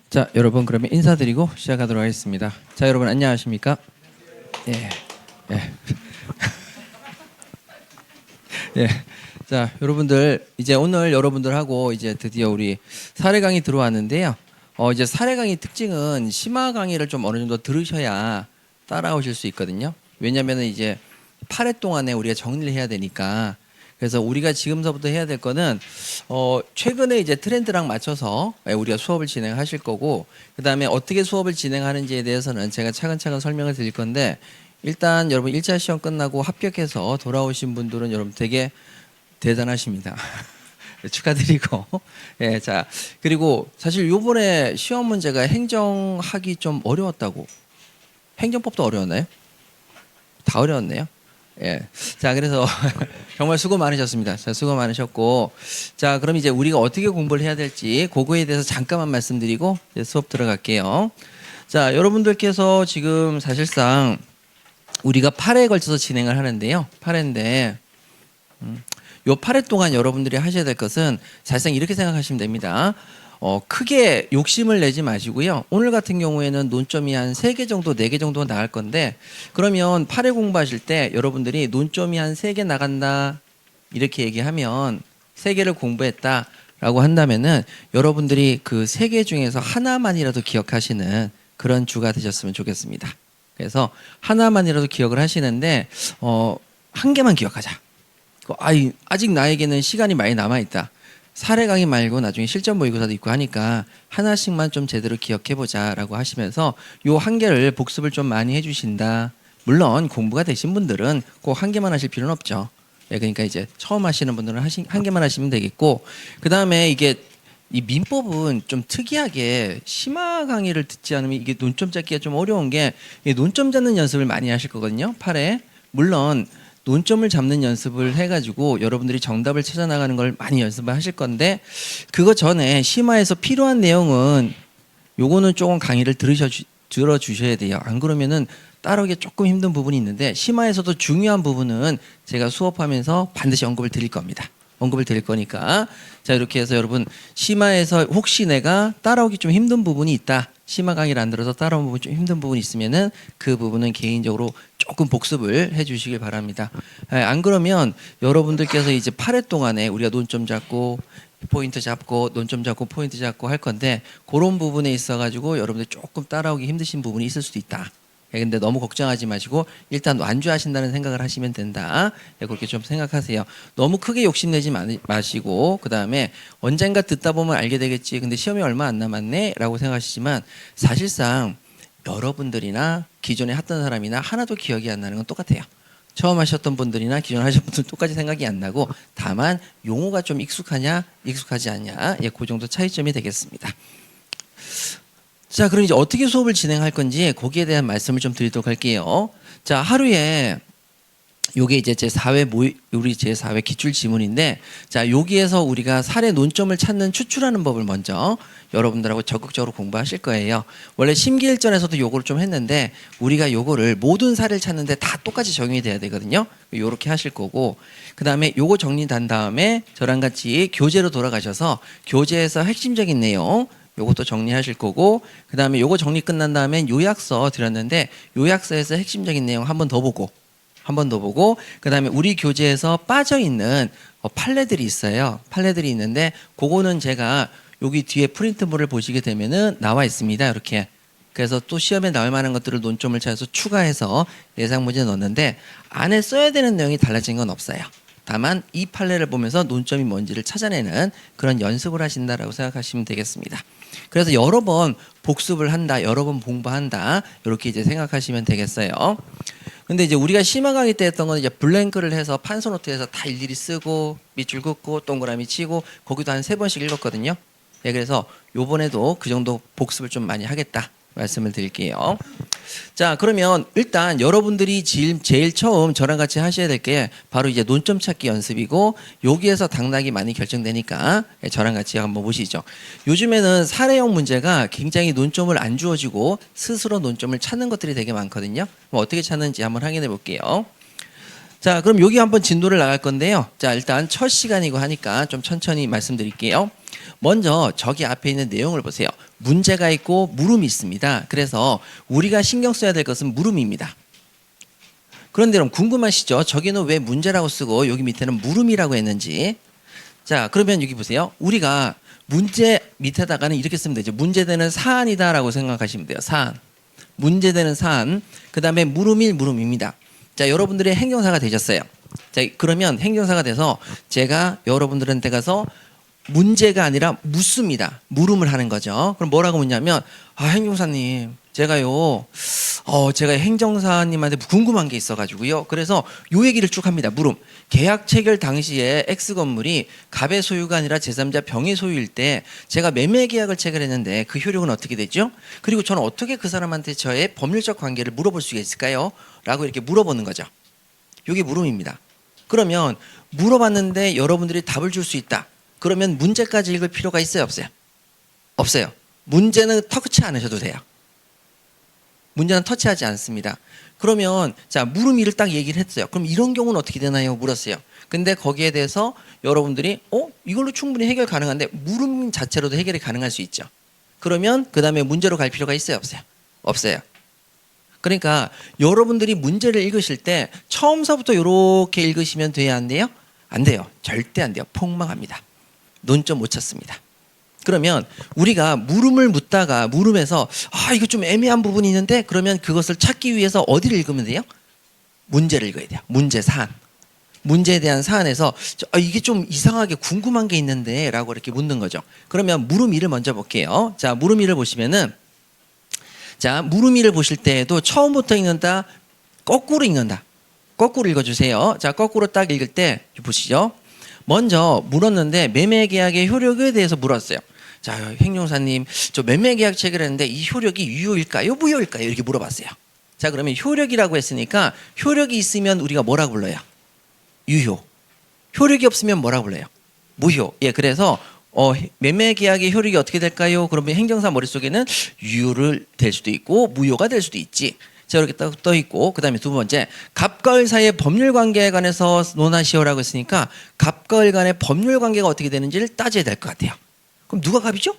자, 여러분 그러면 인사드리고 시작하도록 하겠습니다. 자, 여러분 안녕하십니까? 예, 예, 예. 자, 여러분들 이제 오늘 여러분들하고 이제 드디어 우리 사례 강의 들어왔는데요. 이제 사례 강의 특징은 심화 강의를 좀 어느 정도 들으셔야 따라오실 수 있거든요. 왜냐면은 이제 8회 동안에 우리가 정리를 해야 되니까. 그래서 우리가 지금서부터 해야 될 거는 최근에 이제 트렌드랑 맞춰서 우리가 수업을 진행하실 거고, 그다음에 어떻게 수업을 진행하는지에 대해서는 제가 차근차근 설명을 드릴 건데, 일단 여러분 1차 시험 끝나고 합격해서 돌아오신 분들은 여러분 되게 대단하십니다. 축하드리고. 예, 자, 그리고 사실 요번에 시험 문제가 행정하기 좀 어려웠다고. 행정법도 어려웠나요? 다 어려웠네요. 예. 자, 그래서 정말 수고 많으셨습니다. 자, 수고 많으셨고. 자, 그럼 이제 우리가 어떻게 공부를 해야 될지 그거에 대해서 잠깐만 말씀드리고 이제 수업 들어갈게요. 자, 여러분들께서 지금 사실상 우리가 8회에 걸쳐서 진행을 하는데요. 8회인데, 요 8회 동안 여러분들이 하셔야 될 것은 사실상 이렇게 생각하시면 됩니다. 크게 욕심을 내지 마시고요. 오늘 같은 경우에는 논점이 한 3개 정도, 4개 정도 나갈 건데, 그러면 8회 공부하실 때 여러분들이 논점이 한 3개 나간다 이렇게 얘기하면 3개를 공부했다라고 한다면은 여러분들이 그 3개 중에서 하나만이라도 기억하시는 그런 주가 되셨으면 좋겠습니다. 그래서 하나만이라도 기억을 하시는데 한 개만 기억하자. 아직 나에게는 시간이 많이 남아있다. 사례 강의 말고 나중에 실전 모의고사도 있고 하니까 하나씩만 좀 제대로 기억해보자 라고 하시면서 요 한 개를 복습을 좀 많이 해주신다. 물론 공부가 되신 분들은 꼭 한 개만 하실 필요는 없죠. 예, 그러니까 이제 처음 하시는 분들은 한 개만 하시면 되겠고, 그 다음에 이게 이 민법은 좀 특이하게 심화 강의를 듣지 않으면 이게 논점 잡기가 좀 어려운 게, 논점 잡는 연습을 많이 하실 거거든요. 8회. 물론 논점을 잡는 연습을 해가지고 여러분들이 정답을 찾아 나가는 걸 많이 연습을 하실 건데, 그거 전에 심화에서 필요한 내용은 요거는 조금 강의를 들어주셔야 돼요. 안 그러면은 따라오기 조금 힘든 부분이 있는데, 심화에서도 중요한 부분은 제가 수업하면서 반드시 언급을 드릴 겁니다. 언급을 드릴 거니까. 자, 이렇게 해서 여러분 심화에서 혹시 내가 따라오기 좀 힘든 부분이 있다, 심화 강의를 안 들어서 따라온 부분 좀 힘든 부분이 있으면은 그 부분은 개인적으로 조금 복습을 해 주시길 바랍니다. 안 그러면 여러분들께서 이제 8회 동안에 우리가 논점 잡고 포인트 잡고 논점 잡고 포인트 잡고 할 건데, 그런 부분에 있어 가지고 여러분들 조금 따라오기 힘드신 부분이 있을 수도 있다. 근데 너무 걱정하지 마시고 일단 완주하신다는 생각을 하시면 된다. 그렇게 좀 생각하세요. 너무 크게 욕심내지 마시고, 그 다음에 언젠가 듣다 보면 알게 되겠지, 근데 시험이 얼마 안 남았네 라고 생각하시지만, 사실상 여러분들이나 기존에 했던 사람이나 하나도 기억이 안 나는 건 똑같아요. 처음 하셨던 분들이나 기존에 하셨던 분들 똑같이 생각이 안 나고, 다만 용어가 좀 익숙하냐 익숙하지 않냐, 그 정도 차이점이 되겠습니다. 자, 그럼 이제 어떻게 수업을 진행할 건지 거기에 대한 말씀을 좀 드리도록 할게요. 자, 하루에 요게 이제 우리 제 4회 기출 지문인데, 자, 여기에서 우리가 사례 논점을 찾는 추출하는 법을 먼저 여러분들하고 적극적으로 공부하실 거예요. 원래 심기일전에서도 요거를 좀 했는데, 우리가 요거를 모든 사례를 찾는데 다 똑같이 적용이 돼야 되거든요. 요렇게 하실 거고, 그 다음에 요거 정리된 다음에 저랑 같이 교재로 돌아가셔서 교재에서 핵심적인 내용 요것도 정리하실 거고, 그 다음에 요거 정리 끝난 다음에 요약서 드렸는데 요약서에서 핵심적인 내용 한 번 더 보고, 그 다음에 우리 교재에서 빠져있는 판례들이 있어요. 판례들이 있는데 그거는 제가 여기 뒤에 프린트물을 보시게 되면은 나와 있습니다. 이렇게. 그래서 또 시험에 나올 만한 것들을 논점을 찾아서 추가해서 예상 문제에 넣었는데, 안에 써야 되는 내용이 달라진 건 없어요. 다만 이 판례를 보면서 논점이 뭔지를 찾아내는 그런 연습을 하신다라고 생각하시면 되겠습니다. 그래서 여러 번 복습을 한다, 여러 번 공부한다, 이렇게 이제 생각하시면 되겠어요. 근데 이제 우리가 심화 강의 때 했던 건 이제 블랭크를 해서 판서노트에서 다 일일이 쓰고 밑줄 긋고 동그라미 치고 거기도 한 3번씩 읽었거든요. 그래서 요번에도 그 정도 복습을 좀 많이 하겠다 말씀을 드릴게요. 자, 그러면 일단 여러분들이 제일 처음 저랑 같이 하셔야 될 게 바로 이제 논점 찾기 연습이고, 여기에서 당락이 많이 결정되니까 저랑 같이 한번 보시죠. 요즘에는 사례형 문제가 굉장히 논점을 안 주어지고 스스로 논점을 찾는 것들이 되게 많거든요. 그럼 어떻게 찾는지 한번 확인해 볼게요. 자, 그럼 여기 한번 진도를 나갈 건데요. 자, 일단 첫 시간이고 하니까 좀 천천히 말씀드릴게요. 먼저 저기 앞에 있는 내용을 보세요. 문제가 있고 물음이 있습니다. 그래서 우리가 신경 써야 될 것은 물음입니다. 그런데 여러분 궁금하시죠? 저기는 왜 문제라고 쓰고 여기 밑에는 물음이라고 했는지. 자, 그러면 여기 보세요. 우리가 문제 밑에다가는 이렇게 쓰면 되죠. 문제되는 사안이다라고 생각하시면 돼요. 사안. 문제되는 사안. 그 다음에 물음일 물음입니다. 자, 여러분들의 행정사가 되셨어요. 자, 그러면 행정사가 돼서 제가 여러분들한테 가서 문제가 아니라 묻습니다. 물음을 하는 거죠. 그럼 뭐라고 묻냐면, 아, 행정사님, 제가요, 제가 행정사님한테 궁금한 게 있어가지고요. 그래서 요 얘기를 쭉 합니다. 물음. 계약 체결 당시에 X 건물이 갑의 소유가 아니라 제3자 병의 소유일 때 제가 매매 계약을 체결했는데 그 효력은 어떻게 되죠? 그리고 저는 어떻게 그 사람한테 저의 법률적 관계를 물어볼 수가 있을까요? 라고 이렇게 물어보는 거죠. 이게 물음입니다. 그러면 물어봤는데 여러분들이 답을 줄 수 있다. 그러면 문제까지 읽을 필요가 있어요, 없어요? 없어요. 문제는 터치 안 하셔도 돼요. 문제는 터치하지 않습니다. 그러면 자, 물음이를 딱 얘기를 했어요. 그럼 이런 경우는 어떻게 되나요? 물었어요. 근데 거기에 대해서 여러분들이 이걸로 충분히 해결 가능한데 물음 자체로도 해결이 가능할 수 있죠. 그러면 그 다음에 문제로 갈 필요가 있어요, 없어요? 없어요. 그러니까 여러분들이 문제를 읽으실 때 처음서부터 이렇게 읽으시면 돼야 안 돼요? 안 돼요. 절대 안 돼요. 폭망합니다. 논점 못 찾습니다. 그러면 우리가 물음을 묻다가 물음에서 이거 좀 애매한 부분이 있는데 그러면 그것을 찾기 위해서 어디를 읽으면 돼요? 문제를 읽어야 돼요. 문제 사안. 문제에 대한 사안에서 이게 좀 이상하게 궁금한 게 있는데 라고 이렇게 묻는 거죠. 그러면 물음이를 먼저 볼게요. 자, 물음이를 보시면은 자, 물음이를 보실 때에도 처음부터 읽는다, 거꾸로 읽는다. 거꾸로 읽어주세요. 자, 거꾸로 딱 읽을 때 보시죠. 먼저 물었는데 매매계약의 효력에 대해서 물었어요. 자, 행정사님, 저 매매계약 체결했는데 이 효력이 유효일까요? 무효일까요? 이렇게 물어봤어요. 자, 그러면 효력이라고 했으니까 효력이 있으면 우리가 뭐라고 불러요? 유효. 효력이 없으면 뭐라고 불러요? 무효. 예, 그래서 매매계약의 효력이 어떻게 될까요? 그러면 행정사 머릿속에는 유효를 될 수도 있고 무효가 될 수도 있지. 자, 이렇게 딱 떠 있고, 그 다음에 두 번째, 갑과 을 사이의 법률 관계에 관해서 논하시오라고 했으니까 갑과 을 간의 법률 관계가 어떻게 되는지를 따져야 될 것 같아요. 그럼 누가 갑이죠?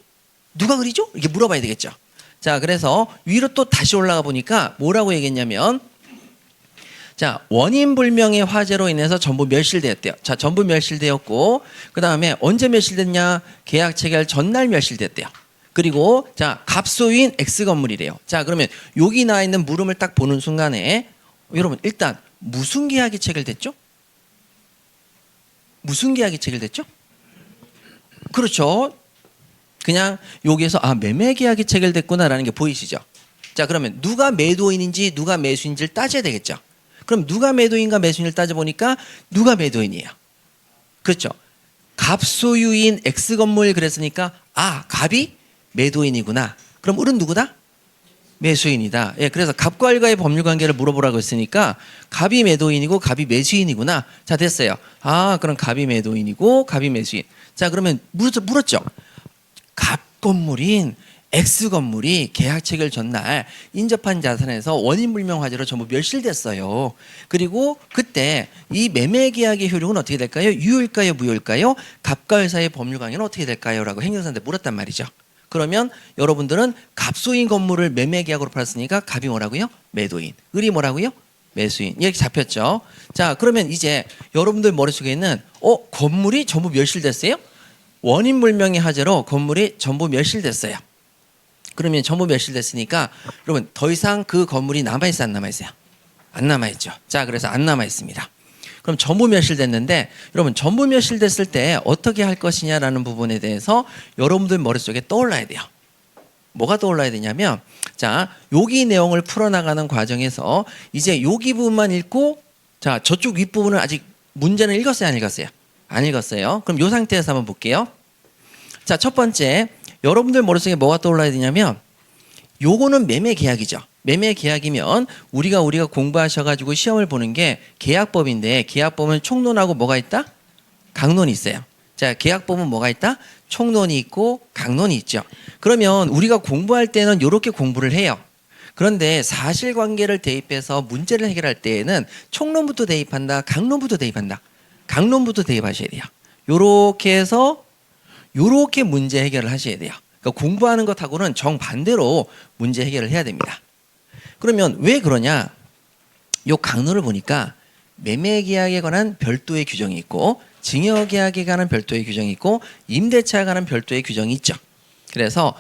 누가 을이죠? 이렇게 물어봐야 되겠죠. 자, 그래서 위로 또 다시 올라가 보니까 뭐라고 얘기했냐면, 자, 원인 불명의 화재로 인해서 전부 멸실되었대요. 자, 전부 멸실되었고, 그 다음에 언제 멸실됐냐? 계약 체결 전날 멸실됐대요. 그리고 자, 갑소유인 X 건물이래요. 자, 그러면 여기 나와 있는 물음을 딱 보는 순간에 여러분 일단 무슨 계약이 체결됐죠? 무슨 계약이 체결됐죠? 그렇죠. 그냥 여기에서 매매 계약이 체결됐구나라는 게 보이시죠? 자, 그러면 누가 매도인인지 누가 매수인지를 따져야 되겠죠. 그럼 누가 매도인과 매수인을 따져보니까 누가 매도인이에요? 그렇죠. 갑소유인 X 건물 그랬으니까 갑이 매도인이구나. 그럼 을은 누구다? 매수인이다. 예, 그래서 갑과 을과의 법률 관계를 물어보라고 했으니까 갑이 매도인이고 갑이 매수인이구나. 자, 됐어요. 그럼 갑이 매도인이고 갑이 매수인. 자, 그러면 물었죠. 갑 건물인 X 건물이 계약 체결 전날 인접한 자산에서 원인 불명 화재로 전부 멸실됐어요. 그리고 그때 이 매매 계약의 효력은 어떻게 될까요? 유효일까요? 무효일까요? 갑과 을 사이의 법률 관계는 어떻게 될까요? 라고 행정사한테 물었단 말이죠. 그러면 여러분들은 갑소인 건물을 매매 계약으로 팔았으니까 갑이 뭐라고요? 매도인. 을이 뭐라고요? 매수인. 이렇게 잡혔죠. 자, 그러면 이제 여러분들 머릿속에 있는 건물이 전부 멸실됐어요? 원인 불명의 화재로 건물이 전부 멸실됐어요. 그러면 전부 멸실됐으니까 여러분 더 이상 그 건물이 남아있어요, 안 남아있어요? 안 남아있죠. 자, 그래서 안 남아있습니다. 그럼 전부 멸실됐는데 여러분 전부 멸실됐을 때 어떻게 할 것이냐라는 부분에 대해서 여러분들 머릿속에 떠올라야 돼요. 뭐가 떠올라야 되냐면 자, 여기 내용을 풀어나가는 과정에서 이제 여기 부분만 읽고 자, 저쪽 윗부분은 아직 문제는 읽었어요, 안 읽었어요? 안 읽었어요. 그럼 이 상태에서 한번 볼게요. 자, 첫 번째 여러분들 머릿속에 뭐가 떠올라야 되냐면 요거는 매매 계약이죠. 매매 계약이면 우리가 공부하셔가지고 시험을 보는 게 계약법인데 계약법은 총론하고 뭐가 있다? 강론이 있어요. 자, 계약법은 뭐가 있다? 총론이 있고 강론이 있죠. 그러면 우리가 공부할 때는 이렇게 공부를 해요. 그런데 사실관계를 대입해서 문제를 해결할 때에는 총론부터 대입한다, 강론부터 대입한다. 강론부터 대입하셔야 돼요. 요렇게 해서 요렇게 문제 해결을 하셔야 돼요. 그러니까 공부하는 것하고는 정반대로 문제 해결을 해야 됩니다. 그러면 왜 그러냐? 요 강론을 보니까 매매계약에 관한 별도의 규정이 있고 증여계약에 관한 별도의 규정이 있고 임대차에 관한 별도의 규정이 있죠. 그래서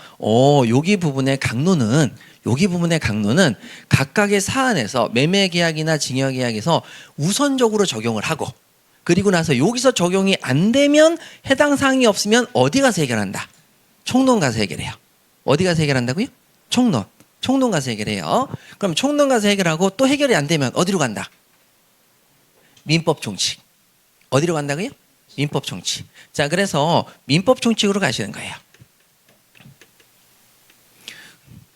여기 부분의 강론은 각각의 사안에서 매매계약이나 증여계약에서 우선적으로 적용을 하고 그리고 나서 여기서 적용이 안 되면 해당 사항이 없으면 어디 가서 해결한다? 총론 가서 해결해요. 어디 가서 해결한다고요? 총론 가서 해결해요. 그럼 총론 가서 해결하고 또 해결이 안 되면 어디로 간다? 민법 총칙. 어디로 간다고요? 민법 총칙. 자, 그래서 민법 총칙으로 가시는 거예요.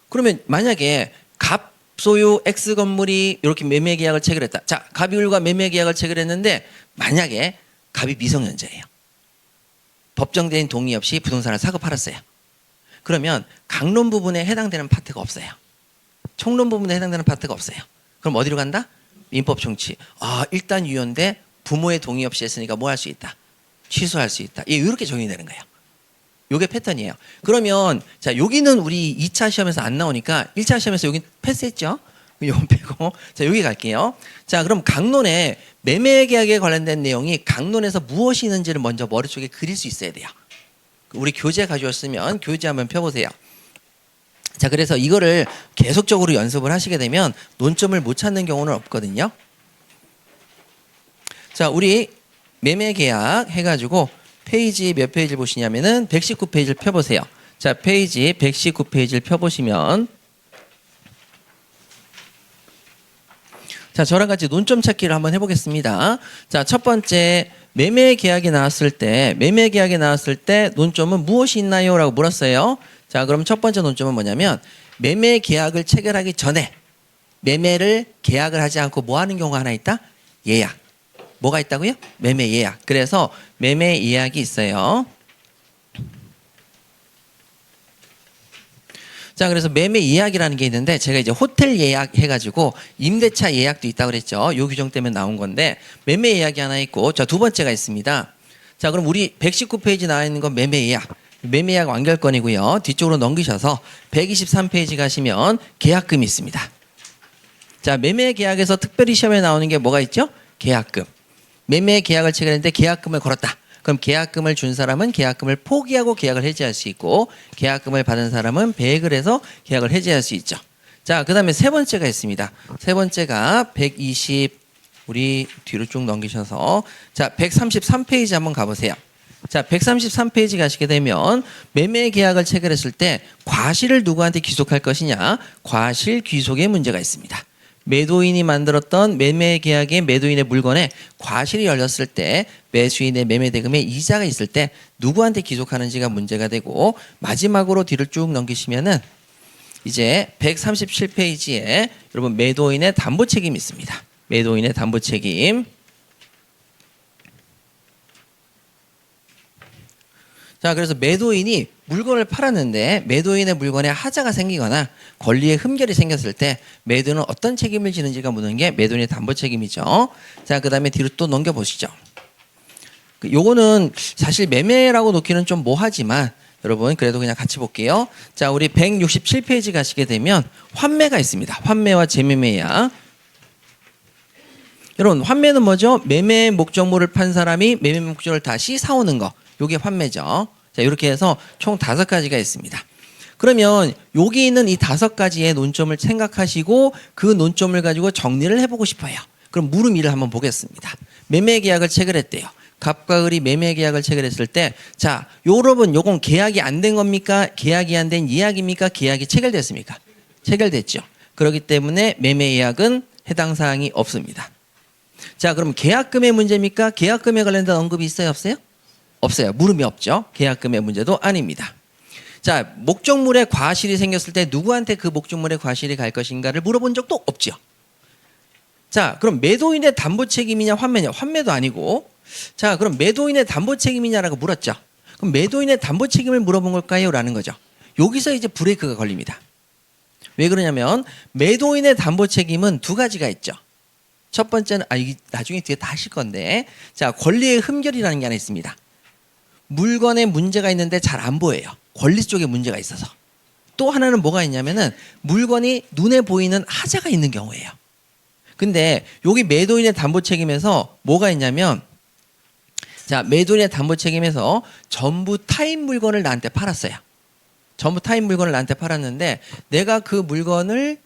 그러면 만약에 갑 소유 X 건물이 이렇게 매매 계약을 체결했다. 자, 갑이울과 매매 계약을 체결했는데 만약에 갑이 미성년자예요. 법정 대행 동의 없이 부동산을 사고 팔았어요. 그러면 강론 부분에 해당되는 파트가 없어요. 총론 부분에 해당되는 파트가 없어요. 그럼 어디로 간다? 민법 총칙. 일단 유효인데 부모의 동의 없이 했으니까 뭐 할 수 있다? 취소할 수 있다. 이렇게 적용이 되는 거예요. 요게 패턴이에요. 그러면 자, 여기는 우리 2차 시험에서 안 나오니까 1차 시험에서 여기 패스했죠? 요건 빼고 자, 여기 갈게요. 자, 그럼 강론에 매매 계약에 관련된 내용이 강론에서 무엇이 있는지를 먼저 머릿속에 그릴 수 있어야 돼요. 우리 교재 가져왔으면 교재 한번 펴보세요. 자, 그래서 이거를 계속적으로 연습을 하시게 되면 논점을 못 찾는 경우는 없거든요. 자, 우리 매매 계약 해가지고 페이지 몇 페이지를 보시냐면은 119페이지를 펴보세요. 자, 페이지 119페이지를 펴보시면 자, 저랑 같이 논점 찾기를 한번 해보겠습니다. 자, 첫 번째 매매 계약이 나왔을 때 논점은 무엇이 있나요? 라고 물었어요. 자, 그럼 첫 번째 논점은 뭐냐면 매매 계약을 체결하기 전에 매매를 계약을 하지 않고 뭐 하는 경우가 하나 있다? 예약. 뭐가 있다고요? 매매 예약. 그래서 매매 예약이 있어요. 자, 그래서 매매 예약이라는 게 있는데 제가 이제 호텔 예약 해가지고 임대차 예약도 있다고 그랬죠. 요 규정 때문에 나온 건데 매매 예약이 하나 있고 자, 두 번째가 있습니다. 자, 그럼 우리 119페이지 나와 있는 건 매매 예약. 매매 예약 완결권이고요. 뒤쪽으로 넘기셔서 123페이지 가시면 계약금이 있습니다. 자, 매매 계약에서 특별히 시험에 나오는 게 뭐가 있죠? 계약금. 매매 계약을 체결했는데 계약금을 걸었다. 그럼 계약금을 준 사람은 계약금을 포기하고 계약을 해지할 수 있고 계약금을 받은 사람은 배액을 해서 계약을 해지할 수 있죠. 자, 그 다음에 세 번째가 있습니다. 세 번째가 120 우리 뒤로 쭉 넘기셔서 자, 133페이지 한번 가보세요. 자, 133페이지 가시게 되면 매매 계약을 체결했을 때 과실을 누구한테 귀속할 것이냐? 과실 귀속의 문제가 있습니다. 매도인이 만들었던 매매 계약의 매도인의 물건에 과실이 열렸을 때 매수인의 매매 대금에 이자가 있을 때 누구한테 귀속하는지가 문제가 되고 마지막으로 뒤를 쭉 넘기시면은 이제 137페이지에 여러분 매도인의 담보 책임이 있습니다. 매도인의 담보 책임. 자, 그래서 매도인이 물건을 팔았는데 매도인의 물건에 하자가 생기거나 권리에 흠결이 생겼을 때 매도인은 어떤 책임을 지는지가 묻는 게 매도인의 담보 책임이죠. 자, 그 다음에 뒤로 또 넘겨보시죠. 요거는 사실 매매라고 놓기는 좀 뭐하지만 여러분 그래도 그냥 같이 볼게요. 자, 우리 167페이지 가시게 되면 환매가 있습니다. 환매와 재매매야. 여러분 환매는 뭐죠? 매매 목적물을 판 사람이 매매 목적을 다시 사오는 거. 요게 환매죠. 자, 이렇게 해서 총 5가지가 있습니다. 그러면 여기 있는 이 5가지의 논점을 생각하시고 그 논점을 가지고 정리를 해보고 싶어요. 그럼 물음 2를 한번 보겠습니다. 매매 계약을 체결했대요. 갑과 을이 매매 계약을 체결했을 때 자, 여러분 요건 계약이 안 된 겁니까? 계약이 안 된 예약입니까? 계약이 체결됐습니까? 체결됐죠. 그렇기 때문에 매매 예약은 해당 사항이 없습니다. 자, 그럼 계약금의 문제입니까? 계약금에 관련된 언급이 있어요? 없어요? 없어요. 물음이 없죠. 계약금의 문제도 아닙니다. 자, 목적물에 과실이 생겼을 때 누구한테 그 목적물에 과실이 갈 것인가를 물어본 적도 없죠. 자, 그럼 매도인의 담보 책임이냐 환매냐? 환매도 아니고 자, 그럼 매도인의 담보 책임이냐라고 물었죠. 그럼 매도인의 담보 책임을 물어본 걸까요? 라는 거죠. 여기서 이제 브레이크가 걸립니다. 왜 그러냐면 매도인의 담보 책임은 2가지가 있죠. 첫 번째는 이게 나중에 뒤에 다 하실 건데 자, 권리의 흠결이라는 게 하나 있습니다. 물건에 문제가 있는데 잘 안 보여요. 권리 쪽에 문제가 있어서. 또 하나는 뭐가 있냐면은 물건이 눈에 보이는 하자가 있는 경우예요. 근데 여기 매도인의 담보 책임에서 뭐가 있냐면, 자, 매도인의 담보 책임에서 전부 타인 물건을 나한테 팔았어요. 전부 타인 물건을 나한테 팔았는데 내가 그 물건을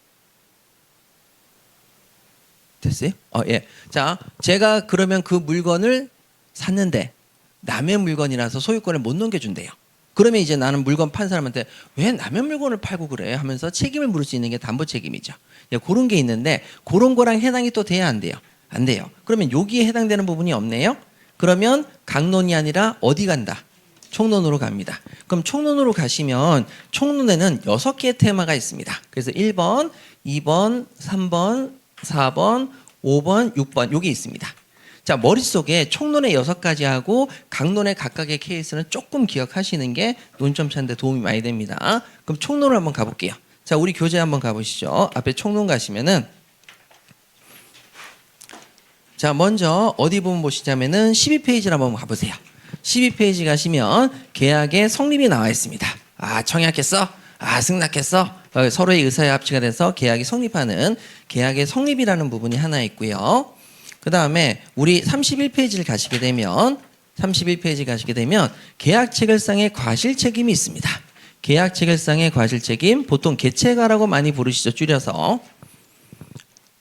됐어요? 예. 자, 제가 그러면 그 물건을 샀는데 남의 물건이라서 소유권을 못 넘겨준대요. 그러면 이제 나는 물건 판 사람한테 왜 남의 물건을 팔고 그래 하면서 책임을 물을 수 있는 게 담보 책임이죠. 예, 그런 게 있는데 그런 거랑 해당이 또 돼야 안 돼요? 안 돼요. 그러면 여기에 해당되는 부분이 없네요. 그러면 강론이 아니라 어디 간다? 총론으로 갑니다. 그럼 총론으로 가시면 총론에는 6개의 테마가 있습니다. 그래서 1번, 2번, 3번, 4번, 5번, 6번 여기 있습니다. 자, 머릿속에 총론의 6가지 하고 강론의 각각의 케이스는 조금 기억하시는 게 논점 찾는 데 도움이 많이 됩니다. 그럼 총론을 한번 가볼게요. 자, 우리 교재 한번 가보시죠. 앞에 총론 가시면은, 자, 먼저 어디 부분 보시자면은 12페이지를 한번 가보세요. 12페이지 가시면 계약의 성립이 나와 있습니다. 아, 청약했어? 아, 승낙했어? 서로의 의사의 합치가 돼서 계약이 성립하는 계약의 성립이라는 부분이 하나 있고요. 그 다음에 우리 31페이지를 가시게 되면 31페이지 가시게 되면 계약 체결상의 과실 책임이 있습니다. 계약 체결상의 과실 책임 보통 개체가라고 많이 부르시죠, 줄여서.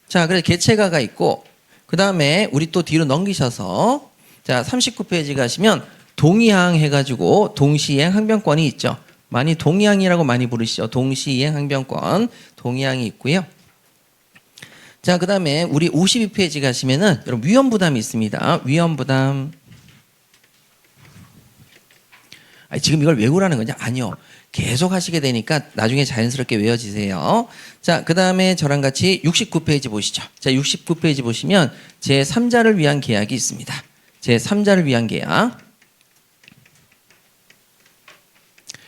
자, 그래서 개체가가 있고 그 다음에 우리 또 뒤로 넘기셔서 자, 39페이지 가시면 동의항 해가지고 동시이행 항변권이 있죠. 많이 동의항이라고 많이 부르시죠. 동시이행 항변권, 동의항이 있고요. 자, 그 다음에 우리 52페이지 가시면은 여러분 위험부담이 있습니다. 위험부담. 아니, 지금 이걸 외우라는 거냐? 아니요. 계속 하시게 되니까 나중에 자연스럽게 외워지세요. 자, 그 다음에 저랑 같이 69페이지 보시죠. 자, 69페이지 보시면 제3자를 위한 계약이 있습니다. 제3자를 위한 계약.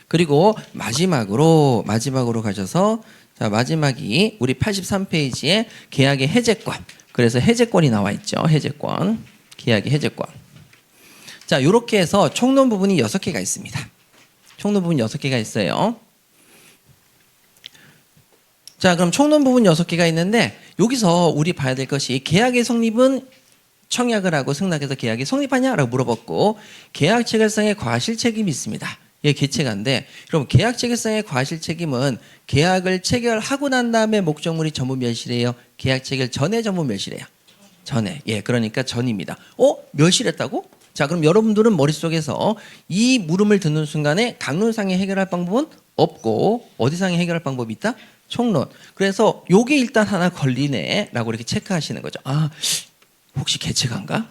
그리고 마지막으로 가셔서 자, 마지막이 우리 83페이지에 계약의 해제권. 그래서 해제권이 나와 있죠. 해제권. 계약의 해제권. 자, 요렇게 해서 총론 부분이 6개가 있습니다. 총론 부분 6개가 있어요. 자, 그럼 총론 부분 6개가 있는데 여기서 우리 봐야 될 것이 계약의 성립은 청약을 하고 승낙해서 계약이 성립하냐라고 물어봤고 계약 체결상의 과실 책임이 있습니다. 예, 개체가인데 그럼 계약 체결상의 과실 책임은 계약을 체결하고 난 다음에 목적물이 전부 멸실해요. 계약 체결 전에 전부 멸실해요. 전에. 예, 그러니까 전입니다. 멸실했다고? 자, 그럼 여러분들은 머릿속에서 이 물음을 듣는 순간에 강론상에 해결할 방법은 없고 어디상에 해결할 방법이 있다? 총론. 그래서 요게 일단 하나 걸리네라고 이렇게 체크하시는 거죠. 아, 혹시 개체가인가?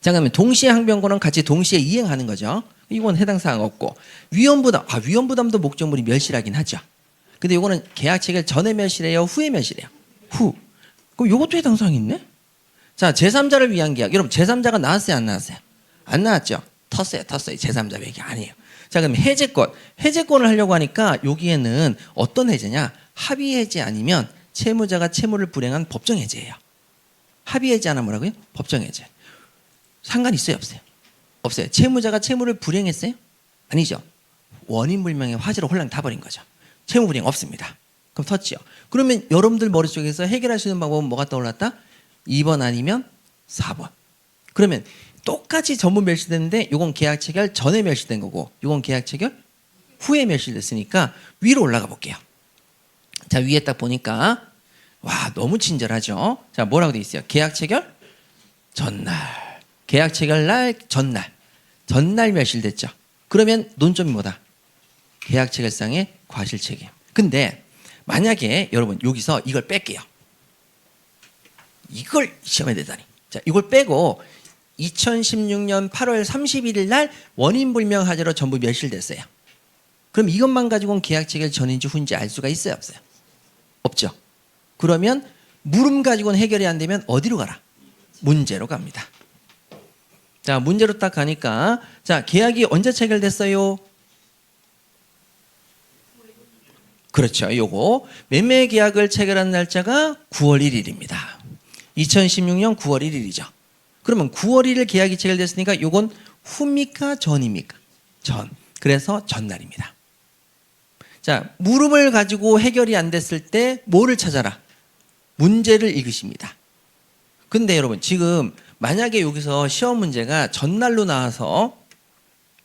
자, 그러면 동시에 항변권은 같이 동시에 이행하는 거죠. 이건 해당 사항 없고 위험부담. 아, 위험부담도 목적물이 멸실하긴 하죠. 근데 이거는 계약 체결 전에 멸실해요, 후에 멸실해요? 후. 그럼 이것도 해당 사항이 있네? 자, 제3자를 위한 계약. 여러분 제3자가 나왔어요, 안 나왔어요? 안 나왔죠. 텄어요. 제3자 얘기 아니에요. 자, 그럼 해제권. 해제권을 하려고 하니까 여기에는 어떤 해제냐? 합의 해제 아니면 채무자가 채무를 불행한 법정 해제예요. 합의 해제 하나 뭐라고요? 법정 해제. 상관 있어요, 없어요? 없어요. 채무자가 채무를 불행했어요? 아니죠. 원인 불명의 화재로 혼란 다 버린 거죠. 채무 불이행 없습니다. 그럼 텄지요. 그러면 여러분들 머릿속에서 해결할 수 있는 방법은 뭐가 떠올랐다? 2번 아니면 4번. 그러면 똑같이 전부 멸실됐는데 이건 계약 체결 전에 멸실된 거고 이건 계약 체결 후에 멸실됐으니까 위로 올라가 볼게요. 자, 위에 딱 보니까 와, 너무 친절하죠. 자, 뭐라고 돼 있어요? 계약 체결 전날. 계약 체결 날 전날 멸실됐죠. 그러면 논점이 뭐다? 계약 체결상의 과실 책임. 근데 만약에 여러분 여기서 이걸 뺄게요. 이걸 시험에 내다니. 자, 이걸 빼고 2016년 8월 31일 날 원인 불명 화재로 전부 멸실됐어요. 그럼 이것만 가지고는 계약 체결 전인지 후인지 알 수가 있어요, 없어요? 없죠. 그러면 물음 가지고는 해결이 안 되면 어디로 가라? 문제로 갑니다. 자, 문제로 딱 가니까 자, 계약이 언제 체결됐어요? 그렇죠. 요거 매매 계약을 체결한 날짜가 9월 1일입니다. 2016년 9월 1일이죠. 그러면 9월 1일 계약이 체결됐으니까 요건 후입니까? 전입니까? 전. 그래서 전날입니다. 자, 물음을 가지고 해결이 안 됐을 때 뭐를 찾아라? 문제를 읽으십니다. 근데 여러분 지금 만약에 여기서 시험 문제가 전날로 나와서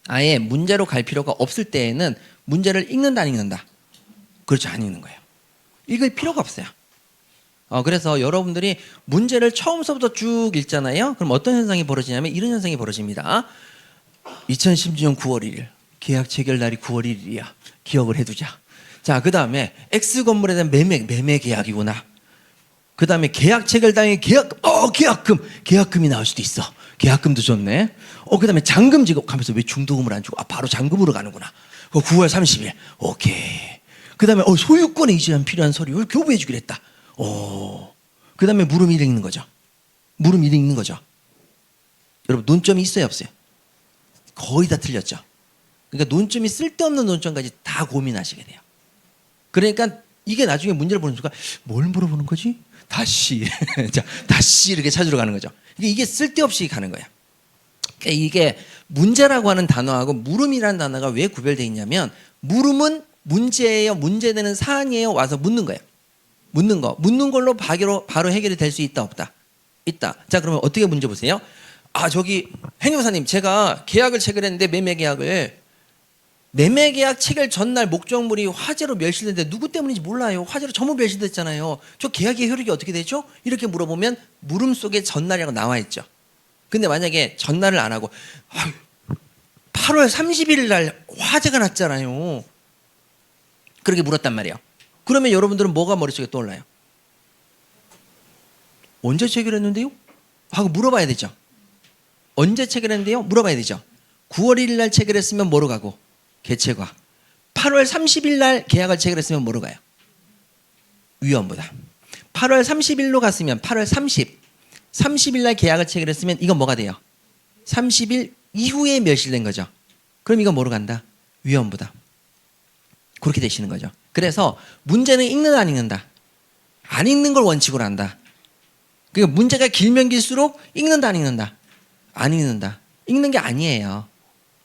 아예 문제로 갈 필요가 없을 때에는 문제를 읽는다 안 읽는다? 그렇죠, 안 읽는 거예요. 읽을 필요가 없어요. 그래서 여러분들이 문제를 처음서부터 쭉 읽잖아요. 그럼 어떤 현상이 벌어지냐면 이런 현상이 벌어집니다. 2016년 9월 1일 계약 체결 날이 9월 1일이야. 기억을 해두자. 자, 그 다음에 X건물에 대한 매매 계약이구나. 그 다음에 계약 체결 당일 계약금이 나올 수도 있어. 계약금도 좋네. 그 다음에 잔금 지급 하면서 왜 중도금을 안 주고 바로 잔금으로 가는구나. 9월 30일 오케이. 그 다음에 소유권에 이전 필요한 서류를 교부해 주기로 했다. 그 다음에 물음이 읽는 거죠. 물음이 읽는 거죠. 여러분 논점이 있어요 없어요? 거의 다 틀렸죠. 그러니까 논점이 쓸데없는 논점까지 다 고민하시게 돼요. 그러니까 이게 나중에 문제를 보는 순간 뭘 물어보는 거지? 다시 자, 다시 이렇게 찾으러 가는 거죠. 이게 쓸데없이 가는 거야. 그러니까 이게 문제라고 하는 단어하고 물음이라는 단어가 왜 구별되어 있냐면 물음은 문제예요, 문제되는 사안이에요. 와서 묻는 거예요. 묻는 걸로 바로 해결이 될 수 있다 없다? 있다. 자, 그러면 어떻게 문제 보세요? 저기 행여사님 제가 계약을 체결했는데 매매 계약 체결 전날 목적물이 화재로 멸실됐는데 누구 때문인지 몰라요. 화재로 전부 멸실됐잖아요. 저 계약의 효력이 어떻게 되죠? 이렇게 물어보면 물음 속에 전날이라고 나와 있죠. 근데 만약에 전날을 안 하고 8월 30일 날 화재가 났잖아요. 그렇게 물었단 말이에요. 그러면 여러분들은 뭐가 머릿속에 떠올라요? 언제 체결했는데요? 하고 물어봐야 되죠. 언제 체결했는데요? 물어봐야 되죠. 9월 1일 날 체결했으면 뭐로 가고? 개체과. 8월 30일 날 계약을 체결했으면 뭐로 가요? 위헌부다. 8월 30일로 갔으면 8월 30일 날 계약을 체결했으면 이건 뭐가 돼요? 30일 이후에 멸실된 거죠. 그럼 이건 뭐로 간다? 위헌부다. 그렇게 되시는 거죠. 그래서 문제는 읽는다 안 읽는다? 안 읽는 걸 원칙으로 한다. 그러니까 문제가 길면 길수록 읽는다 안 읽는다? 안 읽는다. 읽는 게 아니에요.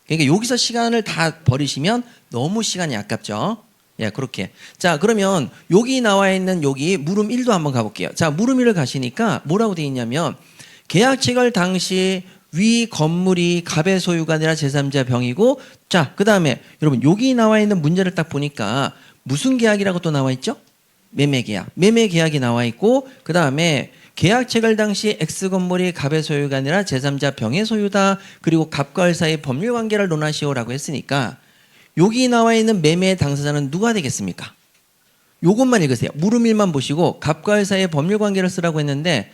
그러니까 여기서 시간을 다 버리시면 너무 시간이 아깝죠. 예, 그렇게. 자, 그러면 여기 나와 있는 여기 물음 1도 한번 가볼게요. 자, 물음 1을 가시니까 뭐라고 되어 있냐면 계약 체결 당시 위 건물이 갑의 소유가 아니라 제3자 병이고, 자, 그 다음에 여러분 여기 나와 있는 문제를 딱 보니까 무슨 계약이라고 또 나와 있죠? 매매 계약. 매매 계약이 나와 있고, 그 다음에 계약 체결 당시 X건물이 갑의 소유가 아니라 제3자 병의 소유다. 그리고 갑과 을 사이의 법률 관계를 논하시오라고 했으니까 여기 나와 있는 매매의 당사자는 누가 되겠습니까? 요것만 읽으세요. 물음 1만 보시고 갑과 을 사이의 법률 관계를 쓰라고 했는데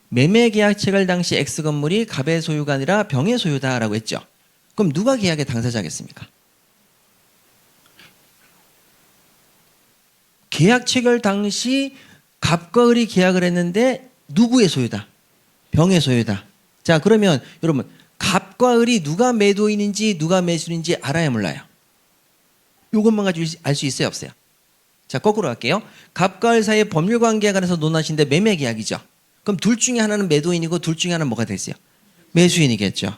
매매 계약 체결 당시 X건물이 갑의 소유가 아니라 병의 소유다라고 했죠. 그럼 누가 계약의 당사자겠습니까? 계약 체결 당시 갑과 을이 계약을 했는데 누구의 소유다? 병의 소유다. 자, 그러면 여러분 갑과 을이 누가 매도인인지 누가 매수인인지 알아야 몰라요? 이것만 가지고 알 수 있어요 없어요? 자, 거꾸로 할게요. 갑과 을 사이의 법률 관계에 관해서 논하시는데 매매 계약이죠. 그럼 둘 중에 하나는 매도인이고 둘 중에 하나는 뭐가 되겠어요? 매수인이겠죠.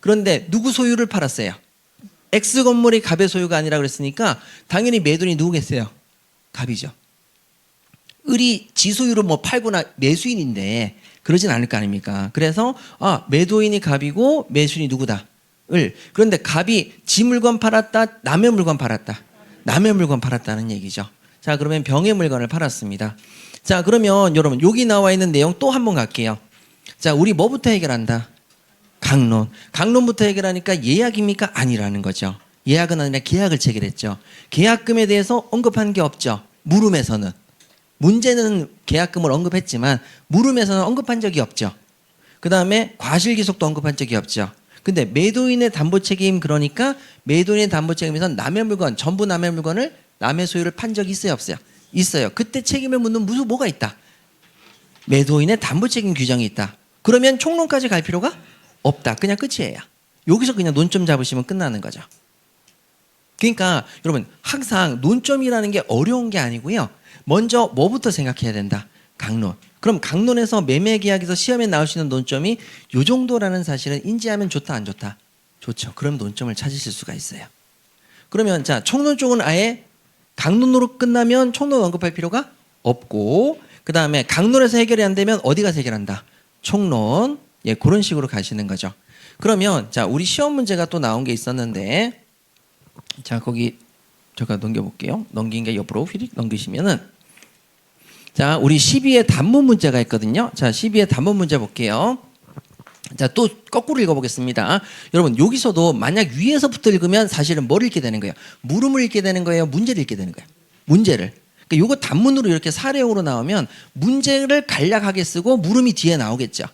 그런데 누구 소유를 팔았어요? X건물이 갑의 소유가 아니라 그랬으니까 당연히 매도인이 누구겠어요? 갑이죠. 을이 지소유로 뭐 팔거나 매수인인데 그러진 않을 거 아닙니까? 그래서 매도인이 갑이고 매수인이 누구다? 을. 그런데 갑이 지 물건 팔았다, 남의 물건 팔았다. 남의 물건 팔았다는 얘기죠. 자, 그러면 병의 물건을 팔았습니다. 자, 그러면 여러분 여기 나와 있는 내용 또 한번 갈게요. 자, 우리 뭐부터 해결한다? 강론. 강론부터 해결하니까 예약입니까? 아니라는 거죠. 예약은 아니라 계약을 체결했죠. 계약금에 대해서 언급한 게 없죠. 물음에서는. 문제는 계약금을 언급했지만 물음에서는 언급한 적이 없죠. 그 다음에 과실기속도 언급한 적이 없죠. 근데 매도인의 담보책임, 그러니까 매도인의 담보책임에서 남의 물건, 전부 남의 물건을 남의 소유를 판 적이 있어요 없어요? 있어요. 그때 책임을 묻는 무슨 뭐가 있다? 매도인의 담보책임 규정이 있다. 그러면 총론까지 갈 필요가 없다. 그냥 끝이에요. 여기서 그냥 논점 잡으시면 끝나는 거죠. 그러니까 여러분 항상 논점이라는 게 어려운 게 아니고요. 먼저 뭐부터 생각해야 된다? 강론. 그럼 강론에서 매매 계약에서 시험에 나올 수 있는 논점이 요 정도라는 사실은 인지하면 좋다 안 좋다? 좋죠. 그럼 논점을 찾으실 수가 있어요. 그러면 자, 총론 쪽은 아예 강론으로 끝나면 총론 언급할 필요가 없고, 그 다음에 강론에서 해결이 안 되면 어디 가서 해결한다? 총론. 예, 그런 식으로 가시는 거죠. 그러면 자, 우리 시험 문제가 또 나온 게 있었는데, 자, 거기 제가 넘겨볼게요. 넘긴 게 옆으로 휘릭 넘기시면은, 자, 우리 12의 단문 문제가 있거든요. 자, 12의 단문 문제 볼게요. 자, 또 거꾸로 읽어보겠습니다. 여러분, 여기서도 만약 위에서부터 읽으면 사실은 뭘 읽게 되는 거예요? 물음을 읽게 되는 거예요? 문제를 읽게 되는 거예요? 문제를. 그러니까 요거 단문으로 이렇게 사례형으로 나오면 문제를 간략하게 쓰고 물음이 뒤에 나오겠죠.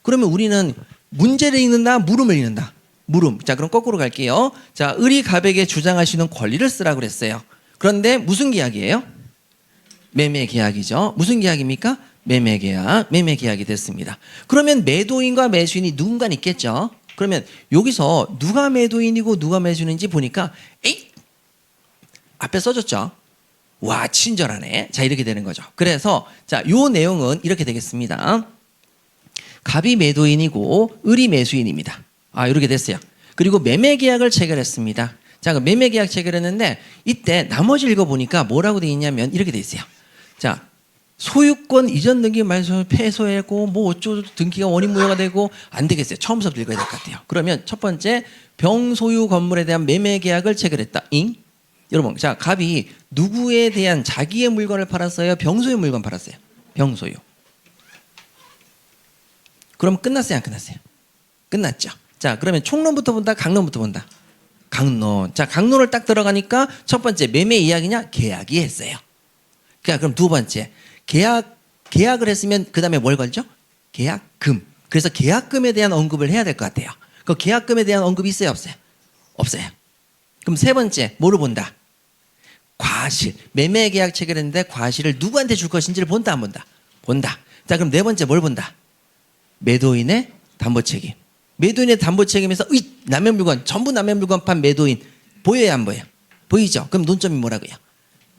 그러면 우리는 문제를 읽는다, 물음을 읽는다. 물음. 자, 그럼 거꾸로 갈게요. 자, 을이 갑에게 주장하시는 권리를 쓰라고 그랬어요. 그런데 무슨 계약이에요? 매매 계약이죠. 무슨 계약입니까? 매매 계약. 매매 계약이 됐습니다. 그러면 매도인과 매수인이 누군가 있겠죠. 그러면 여기서 누가 매도인이고 누가 매수인인지 보니까 에이! 앞에 써졌죠. 와, 친절하네. 자, 이렇게 되는 거죠. 그래서 자, 요 내용은 이렇게 되겠습니다. 갑이 매도인이고 을이 매수인입니다. 아, 이렇게 됐어요. 그리고 매매 계약을 체결했습니다. 자, 그 매매 계약 체결했는데 이때 나머지 읽어보니까 뭐라고 돼 있냐면 이렇게 돼 있어요. 자, 소유권 이전 등기 말소 패소하고 뭐 어쩌고 등기가 원인 무효가 되고 안 되겠어요. 처음부터 읽어야 될 것 같아요. 그러면 첫 번째, 병소유 건물에 대한 매매 계약을 체결했다. 잉? 여러분, 자, 갑이 누구에 대한 자기의 물건을 팔았어요? 병소유 물건 팔았어요? 병소유. 그럼 끝났어요? 안 끝났어요? 끝났죠. 자, 그러면 총론부터 본다? 강론부터 본다? 강론. 자, 강론을 딱 들어가니까 첫 번째, 매매 이야기냐? 계약이 했어요. 자, 그럼 두 번째, 계약을 했으면 그 다음에 뭘 걸죠? 계약금. 그래서 계약금에 대한 언급을 해야 될 것 같아요. 그 계약금에 대한 언급이 있어요? 없어요? 없어요. 그럼 세 번째, 뭐를 본다? 과실. 매매 계약 체결했는데 과실을 누구한테 줄 것인지를 본다, 안 본다? 본다. 자, 그럼 네 번째 뭘 본다? 매도인의 담보 책임. 매도인의 담보 책임에서 남의 물건, 전부 남의 물건 판 매도인 보여요, 안 보여요? 보이죠? 그럼 논점이 뭐라고요?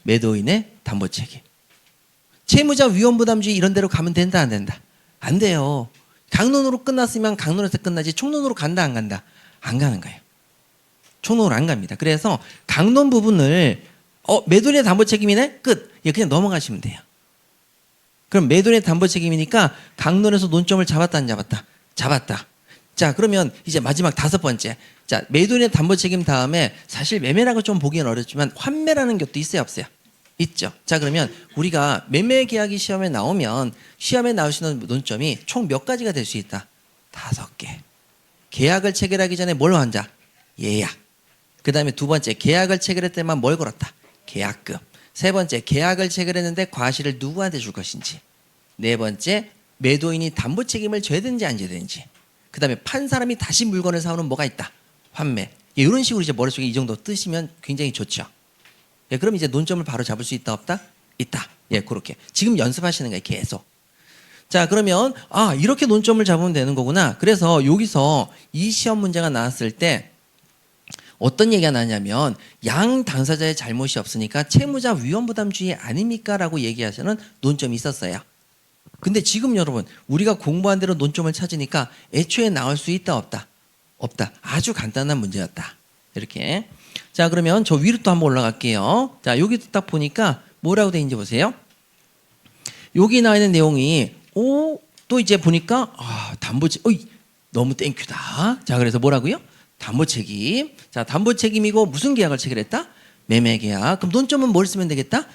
매도인의 담보 책임. 채무자 위험부담주의 이런 데로 가면 된다, 안 된다? 안 돼요. 강론으로 끝났으면 강론에서 끝나지 총론으로 간다, 안 간다? 안 가는 거예요. 총론으로 안 갑니다. 그래서 강론 부분을 매도인의 담보 책임이네? 끝. 예, 그냥 넘어가시면 돼요. 그럼 매도인의 담보 책임이니까 강론에서 논점을 잡았다, 안 잡았다? 잡았다. 자, 그러면 이제 마지막 다섯 번째. 자, 매도인의 담보 책임 다음에 사실 매매라고 좀 보기는 어렵지만 환매라는 것도 있어요, 없어요? 있죠. 자, 그러면 우리가 매매 계약이 시험에 나오면 시험에 나올 수 있는 논점이 총 몇 가지가 될 수 있다? 5개. 계약을 체결하기 전에 뭘 한자? 예약. 그 다음에 두 번째, 계약을 체결할 때만 뭘 걸었다? 계약금. 세 번째, 계약을 체결했는데 과실을 누구한테 줄 것인지. 네 번째, 매도인이 담보 책임을 져야 되는지 안 져야 되는지. 그 다음에 판 사람이 다시 물건을 사오는 뭐가 있다? 환매. 예, 이런 식으로 이제 머릿속에 이 정도 뜨시면 굉장히 좋죠. 예, 그럼 이제 논점을 바로 잡을 수 있다, 없다? 있다. 예, 그렇게. 지금 연습하시는 거예요, 계속. 자, 그러면 이렇게 논점을 잡으면 되는 거구나. 그래서 여기서 이 시험 문제가 나왔을 때 어떤 얘기가 나냐면 양 당사자의 잘못이 없으니까 채무자 위험부담주의 아닙니까? 라고 얘기하시는 논점이 있었어요. 근데 지금 여러분, 우리가 공부한 대로 논점을 찾으니까 애초에 나올 수 있다, 없다? 없다. 아주 간단한 문제였다. 이렇게. 자, 그러면 저 위로 또 한번 올라갈게요. 자, 여기 딱 보니까 뭐라고 돼 있는지 보세요. 여기 나와 있는 내용이 또 이제 보니까 담보 너무 땡큐다. 자, 그래서 뭐라고요? 담보 책임. 자, 담보 책임이고 무슨 계약을 체결했다? 매매 계약. 그럼 논점은 뭘 쓰면 되겠다?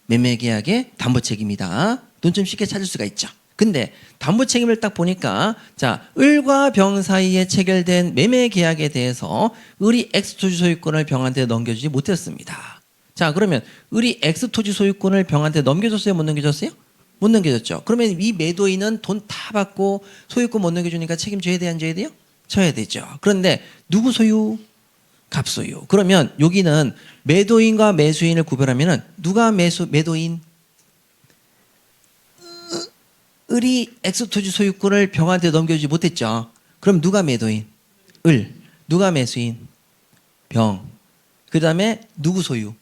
매매 계약의 담보 책임이다. 논점 쉽게 찾을 수가 있죠. 근데 담보 책임을 딱 보니까 자, 을과 병 사이에 체결된 매매 계약에 대해서 을이 X토지 소유권을 병한테 넘겨주지 못했습니다. 자, 그러면 을이 X토지 소유권을 병한테 넘겨줬어요? 못 넘겨줬어요? 못 넘겨줬죠. 그러면 이 매도인은 돈 다 받고 소유권 못 넘겨주니까 책임져야 돼요? 안 져야 돼요? 져야 되죠. 그런데 누구 소유? 갑 소유. 그러면 여기는 매도인과 매수인을 구별하면은 누가 매도인? 을이 X토지 소유권을 병한테 넘겨주지 못했죠. 그럼 누가 매도인? 을. 누가 매수인? 병. 그 다음에 누구 소유?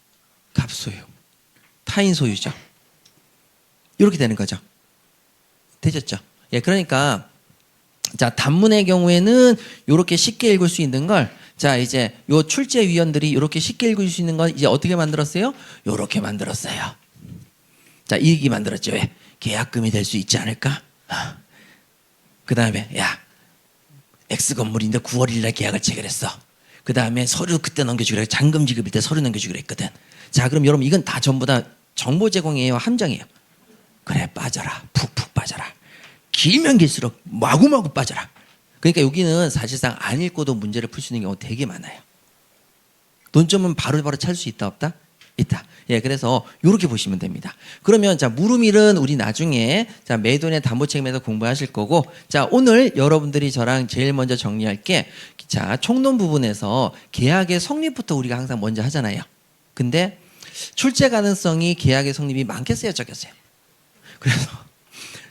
갑 소유. 타인 소유죠. 이렇게 되는 거죠. 되셨죠? 예, 그러니까 자, 단문의 경우에는 이렇게 쉽게 읽을 수 있는 걸, 자, 이제 요 출제위원들이 이렇게 쉽게 읽을 수 있는 걸 이제 어떻게 만들었어요? 요렇게 만들었어요. 자, 이 얘기 만들었죠. 왜? 계약금이 될 수 있지 않을까? 그 다음에, 야, X 건물인데 9월 1일 날 계약을 체결했어. 그 다음에 서류 그때 넘겨주기로 해. 잔금 지급일 때 서류 넘겨주기로 했거든. 자, 그럼 여러분 이건 다 전부 다 정보 제공이에요? 함정이에요? 그래, 빠져라. 푹푹 빠져라. 길면 길수록 마구마구 빠져라. 그러니까 여기는 사실상 안 읽고도 문제를 풀 수 있는 경우가 되게 많아요. 논점은 바로바로 찾을 수 있다 없다? 있다. 예, 그래서 이렇게 보시면 됩니다. 그러면 자, 물음일은 우리 나중에 자, 매도인의 담보 책임에서 공부하실 거고, 자, 오늘 여러분들이 저랑 제일 먼저 정리할 게, 자, 총론 부분에서 계약의 성립부터 우리가 항상 먼저 하잖아요. 근데 출제 가능성이 계약의 성립이 많겠어요, 적겠어요? 그래서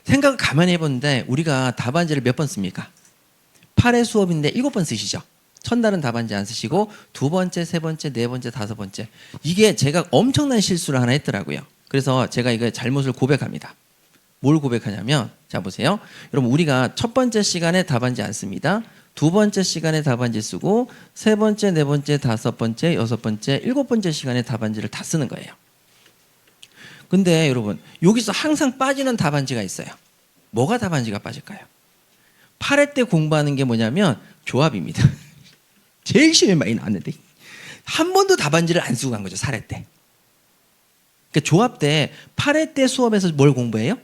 생각을 가만히 해보는데 우리가 답안지를 몇 번 씁니까? 8회 수업인데 7번 쓰시죠. 첫날은 답안지 안 쓰시고 두 번째, 세 번째, 네 번째, 다섯 번째. 이게 제가 엄청난 실수를 하나 했더라고요. 그래서 제가 이거 잘못을 고백합니다. 뭘 고백하냐면, 자, 보세요. 여러분, 우리가 첫 번째 시간에 답안지 안 씁니다. 두 번째 시간에 답안지 쓰고 세 번째, 네 번째, 다섯 번째, 여섯 번째, 일곱 번째 시간에 답안지를 다 쓰는 거예요. 근데 여러분, 여기서 항상 빠지는 답안지가 있어요. 뭐가 답안지가 빠질까요? 8회 때 공부하는 게 뭐냐면 조합입니다. 제일 시험에 많이 나왔는데 한 번도 답안지를 안 쓰고 간 거죠. 4회 때. 그러니까 조합 때 8회 때 수업에서 뭘 공부해요?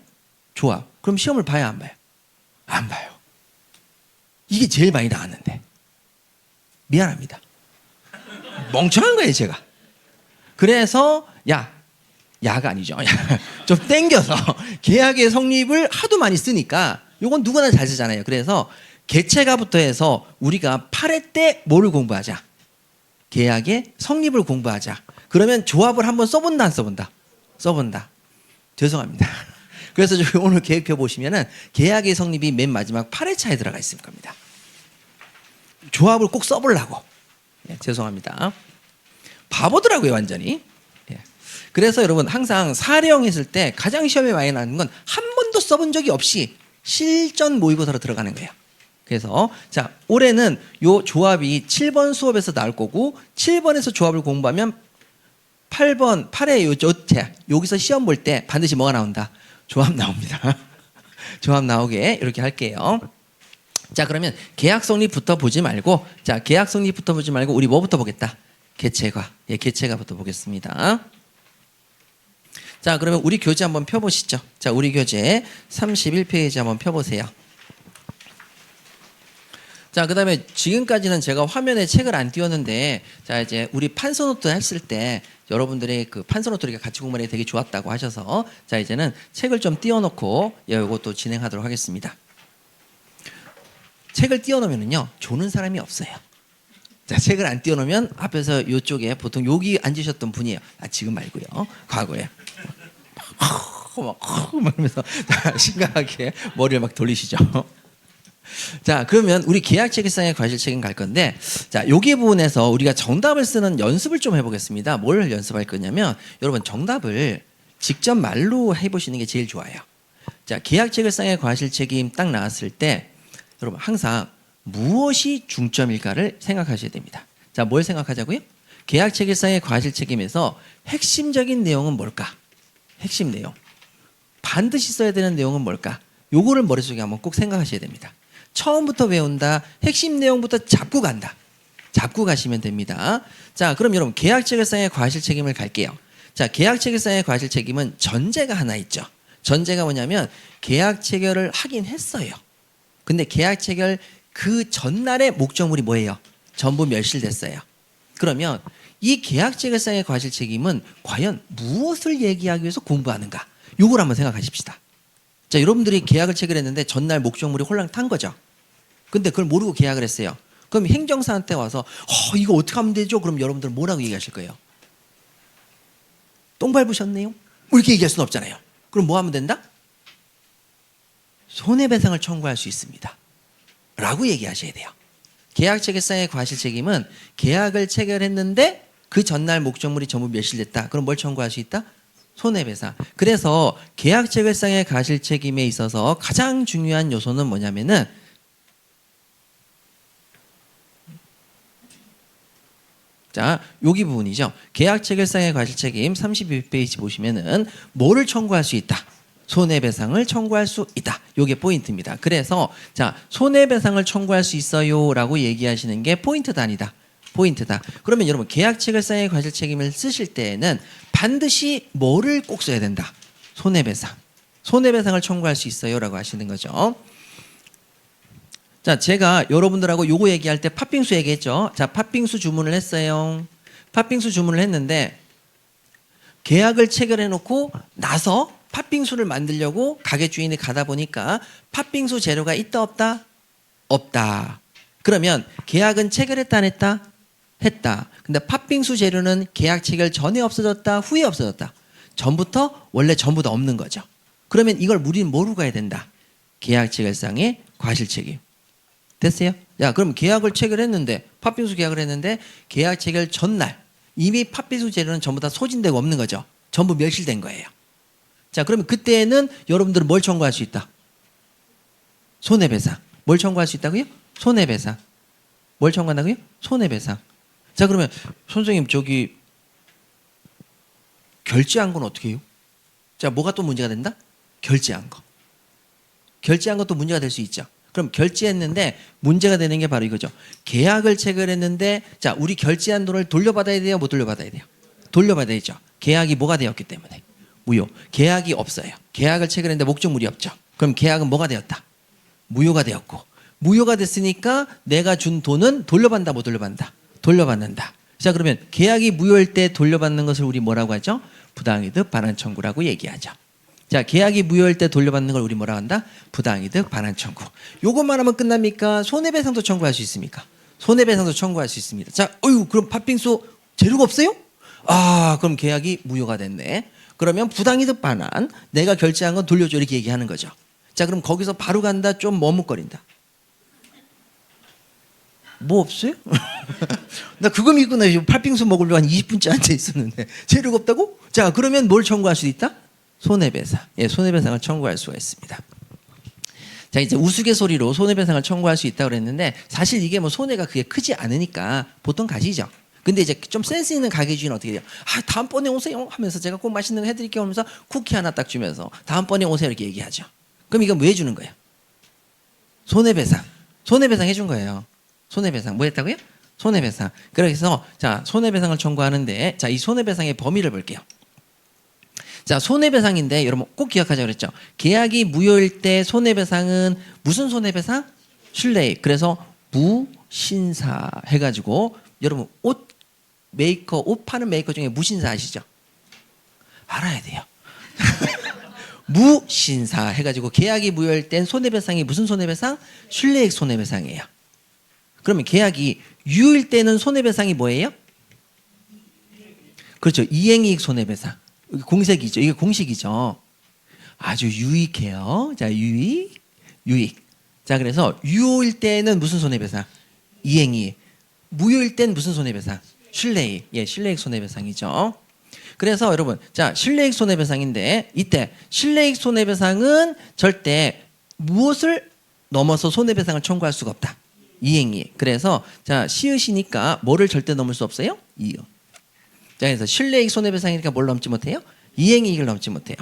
조합. 그럼 시험을 봐야 안 봐요? 안 봐요. 이게 제일 많이 나왔는데 미안합니다. 멍청한 거예요, 제가. 그래서 야가 아니죠. 좀 땡겨서 계약의 성립을 하도 많이 쓰니까 이건 누구나 잘 쓰잖아요. 그래서 개체가부터 해서 우리가 8회 때 뭐를 공부하자? 계약의 성립을 공부하자. 그러면 조합을 한번 써본다 안 써본다? 써본다. 죄송합니다. 그래서 오늘 계획표 보시면은 계약의 성립이 맨 마지막 8회차에 들어가 있을 겁니다. 조합을 꼭 써보려고. 예, 죄송합니다. 바보더라고요, 완전히. 예. 그래서 여러분 항상 사례형했을 때 가장 시험에 많이 나는 건 한 번도 써본 적이 없이 실전 모의고사로 들어가는 거예요. 그래서 자, 올해는 요 조합이 7번 수업에서 나올 거고 7번에서 조합을 공부하면 8회 여기서 시험 볼 때 반드시 뭐가 나온다? 조합 나옵니다. 조합 나오게 이렇게 할게요. 자, 그러면 계약 성립부터 보지 말고, 자, 계약 성립부터 보지 말고 우리 뭐부터 보겠다? 개체가. 예, 개체가부터 보겠습니다. 자, 그러면 우리 교재 한번 펴보시죠. 자, 우리 교재 31페이지 한번 펴보세요. 자, 그 다음에 지금까지는 제가 화면에 책을 안 띄웠는데, 자, 이제 우리 판서노트 했을 때 여러분들의 그 판서노트가 같이 공부하는 게 되게 좋았다고 하셔서, 자, 이제는 책을 좀 띄워놓고 이것도 진행하도록 하겠습니다. 책을 띄워놓으면요, 조는 사람이 없어요. 자, 책을 안 띄워놓으면 앞에서 이쪽에 보통 여기 앉으셨던 분이에요. 아, 지금 말고요. 과거에. 막 하면서 심각하게 머리를 막 돌리시죠. 자, 그러면 우리 계약체계상의 과실책임 갈 건데, 자, 여기 부분에서 우리가 정답을 쓰는 연습을 좀 해보겠습니다. 뭘 연습할 거냐면, 여러분 정답을 직접 말로 해보시는 게 제일 좋아요. 자, 계약체계상의 과실책임 딱 나왔을 때, 여러분 항상 무엇이 중점일까를 생각하셔야 됩니다. 자, 뭘 생각하자고요? 계약체계상의 과실책임에서 핵심적인 내용은 뭘까? 핵심 내용. 반드시 써야 되는 내용은 뭘까? 요거를 머릿속에 한번 꼭 생각하셔야 됩니다. 처음부터 외운다. 핵심 내용부터 잡고 간다. 잡고 가시면 됩니다. 자, 그럼 여러분 계약체결상의 과실책임을 갈게요. 자, 계약체결상의 과실책임은 전제가 하나 있죠. 전제가 뭐냐면 계약 체결을 하긴 했어요. 근데 계약 체결 그 전날의 목적물이 뭐예요? 전부 멸실됐어요. 그러면 이 계약 체결상의 과실책임은 과연 무엇을 얘기하기 위해서 공부하는가? 요걸 한번 생각하십시다. 자, 여러분들이 계약을 체결했는데 전날 목적물이 홀랑 탄 거죠. 근데 그걸 모르고 계약을 했어요. 그럼 행정사한테 와서 이거 어떻게 하면 되죠? 그럼 여러분들은 뭐라고 얘기하실 거예요? 똥 밟으셨네요? 뭐 이렇게 얘기할 수는 없잖아요. 그럼 뭐 하면 된다? 손해배상을 청구할 수 있습니다. 라고 얘기하셔야 돼요. 계약체결상의 과실책임은 계약을 체결했는데 그 전날 목적물이 전부 멸실됐다. 그럼 뭘 청구할 수 있다? 손해배상. 그래서 계약체결상의 과실책임에 있어서 가장 중요한 요소는 뭐냐면은 자, 여기 부분이죠. 계약 체결상의 과실책임 32페이지 보시면은 뭐를 청구할 수 있다. 손해배상을 청구할 수 있다. 요게 포인트입니다. 그래서 자, 손해배상을 청구할 수 있어요라고 얘기하시는 게 포인트 단위다. 포인트다. 그러면 여러분 계약 체결상의 과실책임을 쓰실 때에는 반드시 뭐를 꼭 써야 된다. 손해배상. 손해배상을 청구할 수 있어요라고 하시는 거죠. 자, 제가 여러분들하고 요거 얘기할 때 팥빙수 얘기했죠. 자, 팥빙수 주문을 했어요. 팥빙수 주문을 했는데 계약을 체결해 놓고 나서 팥빙수를 만들려고 가게 주인이 가다 보니까 팥빙수 재료가 있다 없다? 없다. 그러면 계약은 체결했다 안 했다? 했다. 근데 팥빙수 재료는 계약 체결 전에 없어졌다? 후에 없어졌다? 전부터? 원래 전부 다 없는 거죠. 그러면 이걸 우리는 뭐로 가야 된다? 계약 체결상의 과실책임. 됐어요? 야, 그럼 계약을 체결했는데 팥빙수 계약을 했는데 계약 체결 전날 이미 팥빙수 재료는 전부 다 소진되고 없는 거죠. 전부 멸실된 거예요. 자, 그러면 그때는 여러분들은 뭘 청구할 수 있다? 손해배상. 뭘 청구할 수 있다고요? 손해배상. 뭘 청구한다고요? 손해배상. 자, 그러면 선생님 저기 결제한 건 어떻게 해요? 자, 뭐가 또 문제가 된다? 결제한 거. 결제한 것도 문제가 될 수 있죠. 그럼 결제했는데 문제가 되는 게 바로 이거죠. 계약을 체결했는데 자, 우리 결제한 돈을 돌려받아야 돼요? 못 돌려받아야 돼요? 돌려받아야죠. 계약이 뭐가 되었기 때문에. 무효. 계약이 없어요. 계약을 체결했는데 목적물이 없죠. 그럼 계약은 뭐가 되었다? 무효가 되었고. 무효가 됐으니까 내가 준 돈은 돌려받는다 못 돌려받는다? 돌려받는다. 자, 그러면 계약이 무효일 때 돌려받는 것을 우리 뭐라고 하죠? 부당이득 반환 청구라고 얘기하죠. 자, 계약이 무효일 때 돌려받는 걸 우리 뭐라 한다? 부당이득 반환 청구. 요것만 하면 끝납니까? 손해배상도 청구할 수 있습니까? 손해배상도 청구할 수 있습니다. 자, 그럼 팥빙수 재료가 없어요? 아, 그럼 계약이 무효가 됐네. 그러면 부당이득 반환, 내가 결제한 건 돌려줘 이렇게 얘기하는 거죠. 자, 그럼 거기서 바로 간다? 좀 머뭇거린다. 뭐 없어요? 나 그거 믿고 나 팥빙수 먹으려고 한 20분째 앉아 있었는데 재료가 없다고? 자, 그러면 뭘 청구할 수 있다? 손해배상. 예, 손해배상을 청구할 수가 있습니다. 자, 이제 우스갯소리로 손해배상을 청구할 수 있다고 그랬는데 사실 이게 뭐 손해가 그게 크지 않으니까 보통 가시죠. 근데 이제 좀 센스 있는 가게 주인은 어떻게 해요? 아, 다음번에 오세요 하면서 제가 꼭 맛있는 거 해드릴게요 하면서 쿠키 하나 딱 주면서 다음번에 오세요 이렇게 얘기하죠. 그럼 이건 왜 주는 거예요? 손해배상. 손해배상 해준 거예요. 손해배상. 뭐 했다고요? 손해배상. 그래서 자, 손해배상을 청구하는데 자, 이 손해배상의 범위를 볼게요. 자, 손해배상인데 여러분 꼭 기억하자고 그랬죠. 계약이 무효일 때 손해배상은 무슨 손해배상? 실내익. 그래서 무신사 해가지고 여러분 옷 파는 메이커 중에 무신사 아시죠? 알아야 돼요. 무신사 해가지고 계약이 무효일 땐 손해배상이 무슨 손해배상? 실내익 손해배상이에요. 그러면 계약이 유효일 때는 손해배상이 뭐예요? 그렇죠. 이행이익 손해배상. 공식이죠. 이게 공식이죠. 아주 유익해요. 자, 유익. 자, 그래서 유효일 때는 무슨 손해배상? 이행이익. 무효일 때는 무슨 손해배상? 실내익. 예, 실내익 손해배상이죠. 그래서 여러분, 자, 실내익 손해배상인데 이때 실내익 손해배상은 절대 무엇을 넘어서 손해배상을 청구할 수가 없다. 이행이익. 그래서 자, 시읒이니까 뭐를 절대 넘을 수 없어요? 이익. 자, 그래서 실내익 손해배상이니까 뭘 넘지 못해요? 이행이익을 넘지 못해요.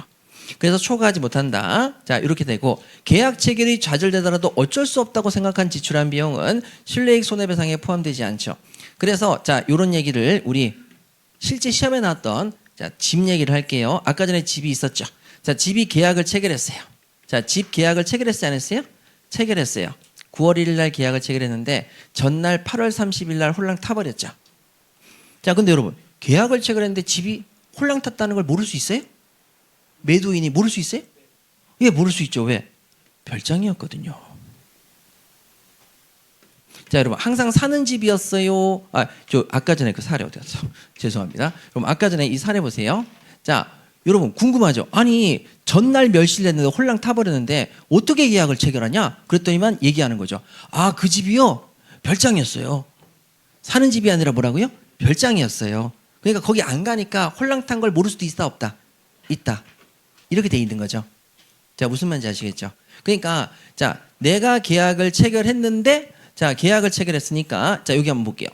그래서 초과하지 못한다. 자, 이렇게 되고 계약 체결이 좌절되더라도 어쩔 수 없다고 생각한 지출한 비용은 실내익 손해배상에 포함되지 않죠. 그래서 자, 이런 얘기를 우리 실제 시험에 나왔던 자, 집 얘기를 할게요. 아까 전에 집이 있었죠. 자, 집이 계약을 체결했어요. 자, 집 계약을 체결했어요, 안 했어요? 체결했어요. 9월 1일 날 계약을 체결했는데 전날 8월 30일 날 홀랑 타버렸죠. 자, 근데 여러분 계약을 체결했는데 집이 홀랑 탔다는 걸 모를 수 있어요? 매도인이 모를 수 있어요? 예, 모를 수 있죠. 왜? 별장이었거든요. 자, 여러분 항상 사는 집이었어요. 아까 전에 그 사례 어디 갔어? 죄송합니다. 그럼 아까 전에 이 사례 보세요. 자, 여러분 궁금하죠? 아니 전날 멸실됐는데 홀랑 타버렸는데 어떻게 계약을 체결하냐? 그랬더니만 얘기하는 거죠. 아, 그 집이요? 별장이었어요. 사는 집이 아니라 뭐라고요? 별장이었어요. 그러니까 거기 안 가니까 홀랑 탄 걸 모를 수도 있다 없다? 있다. 이렇게 돼 있는 거죠. 자, 무슨 말인지 아시겠죠? 그러니까 자, 내가 계약을 체결했는데 자, 계약을 체결했으니까 자, 여기 한번 볼게요.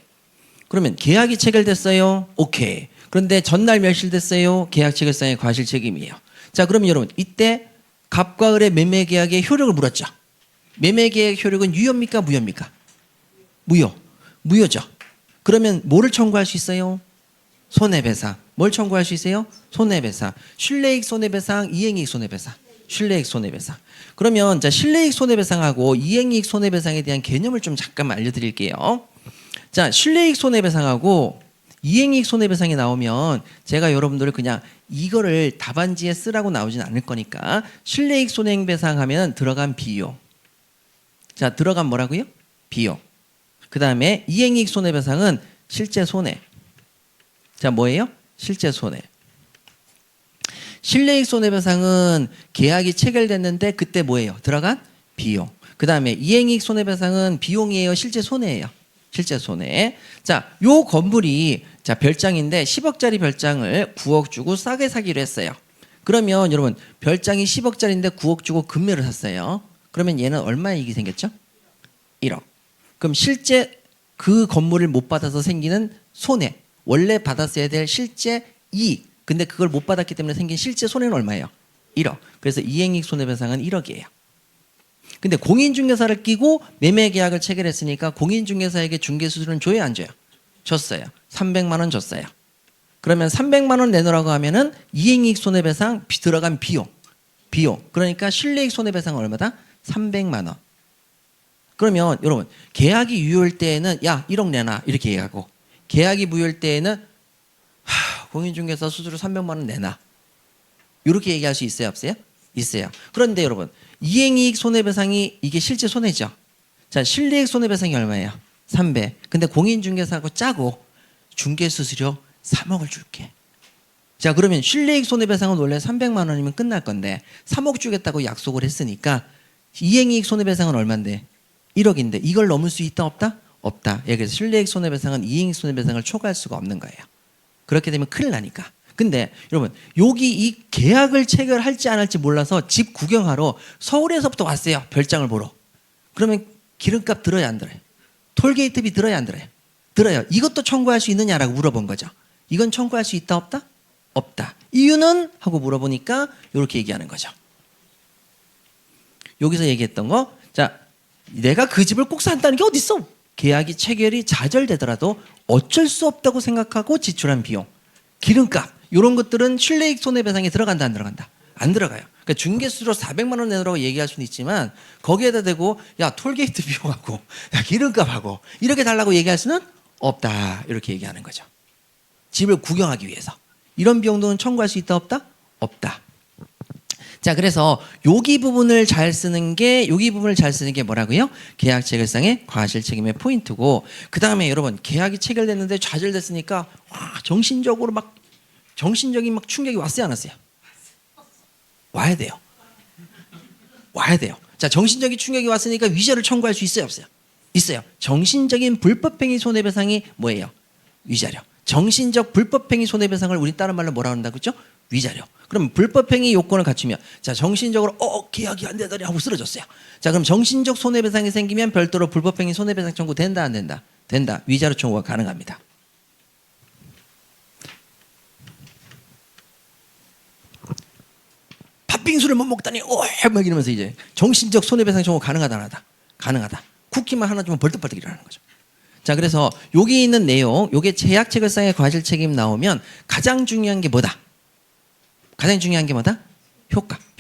그러면 계약이 체결됐어요. 오케이. 그런데 전날 멸실됐어요. 계약 체결상의 과실 책임이에요. 자, 그러면 여러분 이때 갑과 을의 매매 계약의 효력을 물었죠. 매매 계약 효력은 유효입니까? 무효입니까? 무효. 무효죠. 그러면 뭐를 청구할 수 있어요? 손해배상. 뭘 청구할 수 있어요? 손해배상. 실내익 손해배상, 이행이익 손해배상. 실내익 손해배상. 그러면 자, 실내익 손해배상하고 이행이익 손해배상에 대한 개념을 좀 잠깐만 알려드릴게요. 자, 실내익 손해배상하고 이행이익 손해배상이 나오면 제가 여러분들을 그냥 이거를 답안지에 쓰라고 나오진 않을 거니까 실내익 손해배상 하면 들어간 비용. 자, 들어간 뭐라고요? 비용. 그 다음에 이행이익 손해배상은 실제 손해. 자, 뭐예요? 실제 손해. 실내익 손해배상은 계약이 체결됐는데 그때 뭐예요? 들어간 비용. 그 다음에 이행이익 손해배상은 비용이에요? 실제 손해예요? 실제 손해. 자, 요 건물이 자 별장인데 10억짜리 별장을 9억 주고 싸게 사기로 했어요. 그러면 여러분 별장이 10억짜리인데 9억 주고 금매를 샀어요. 그러면 얘는 얼마 이익이 생겼죠? 1억. 그럼 실제 그 건물을 못 받아서 생기는 손해. 원래 받았어야 될 실제 이익. 근데 그걸 못 받았기 때문에 생긴 실제 손해는 얼마예요? 1억. 그래서 이행이익 손해배상은 1억이에요. 근데 공인중개사를 끼고 매매 계약을 체결했으니까 공인중개사에게 중개수수료는 줘야 안 줘요? 줬어요. 300만 원 줬어요. 그러면 300만 원 내놓으라고 하면은 이행이익 손해배상 들어간 비용. 그러니까 실내익 손해배상은 얼마다? 300만 원. 그러면 여러분 계약이 유효일 때에는 야 1억 내놔 이렇게 얘기하고 계약이 무효일 때에는 공인중개사 수수료 300만 원 내놔 이렇게 얘기할 수 있어요? 없어요? 있어요. 그런데 여러분 이행이익 손해배상이 이게 실제 손해죠. 자, 실내익 손해배상이 얼마예요? 300. 근데 공인중개사하고 짜고 중개수수료 3억을 줄게. 자, 그러면 실내익 손해배상은 원래 300만 원이면 끝날 건데 3억 주겠다고 약속을 했으니까 이행이익 손해배상은 얼마인데? 1억인데 이걸 넘을 수 있다 없다? 없다. 그래서 실내익 손해배상은 이행이익 손해배상을 초과할 수가 없는 거예요. 그렇게 되면 큰일 나니까. 근데 여러분 여기 이 계약을 체결할지 안 할지 몰라서 집 구경하러 서울에서부터 왔어요. 별장을 보러. 그러면 기름값 들어야 안 들어요? 톨게이트비 들어야 안 들어요? 들어요. 이것도 청구할 수 있느냐라고 물어본 거죠. 이건 청구할 수 있다 없다? 없다. 이유는? 하고 물어보니까 이렇게 얘기하는 거죠. 여기서 얘기했던 거. 자, 내가 그 집을 꼭 산다는 게 어딨어? 계약이 체결이 좌절되더라도 어쩔 수 없다고 생각하고 지출한 비용. 기름값. 이런 것들은 실내익 손해배상에 들어간다 안 들어간다? 안 들어가요. 그러니까 중개수수료 400만 원 내놓으라고 얘기할 수는 있지만 거기에다 대고 야 톨게이트 비용하고 야 기름값하고 이렇게 달라고 얘기할 수는 없다. 이렇게 얘기하는 거죠. 집을 구경하기 위해서. 이런 비용도는 청구할 수 있다 없다? 없다. 자, 그래서 여기 부분을 잘 쓰는 게 뭐라고요? 계약 체결상의 과실 책임의 포인트고 그 다음에 여러분 계약이 체결됐는데 좌절됐으니까 정신적인 막 충격이 왔어요 안 왔어요? 와야 돼요. 자, 정신적인 충격이 왔으니까 위자료를 청구할 수 있어요 없어요? 있어요. 정신적인 불법행위 손해배상이 뭐예요? 위자료. 정신적 불법행위 손해배상을 우리 다른 말로 뭐라 한다고 그랬죠? 위자료. 그럼 불법행위 요건을 갖추면 자 정신적으로 계약이 안 되더니 하고 쓰러졌어요. 자, 그럼 정신적 손해배상이 생기면 별도로 불법행위 손해배상 청구 된다 안 된다? 된다. 위자료 청구가 가능합니다. 팥빙수를 못 먹다니 막 이러면서 이제 정신적 손해배상 청구 가능하다 안 하다? 가능하다. 쿠키만 하나 주면 벌떡벌떡 일어나는 거죠. 자, 그래서 여기 있는 내용 요게 계약 체결상의 과실 책임 나오면 가장 중요한 게 뭐다? 가장 중요한 게 뭐다?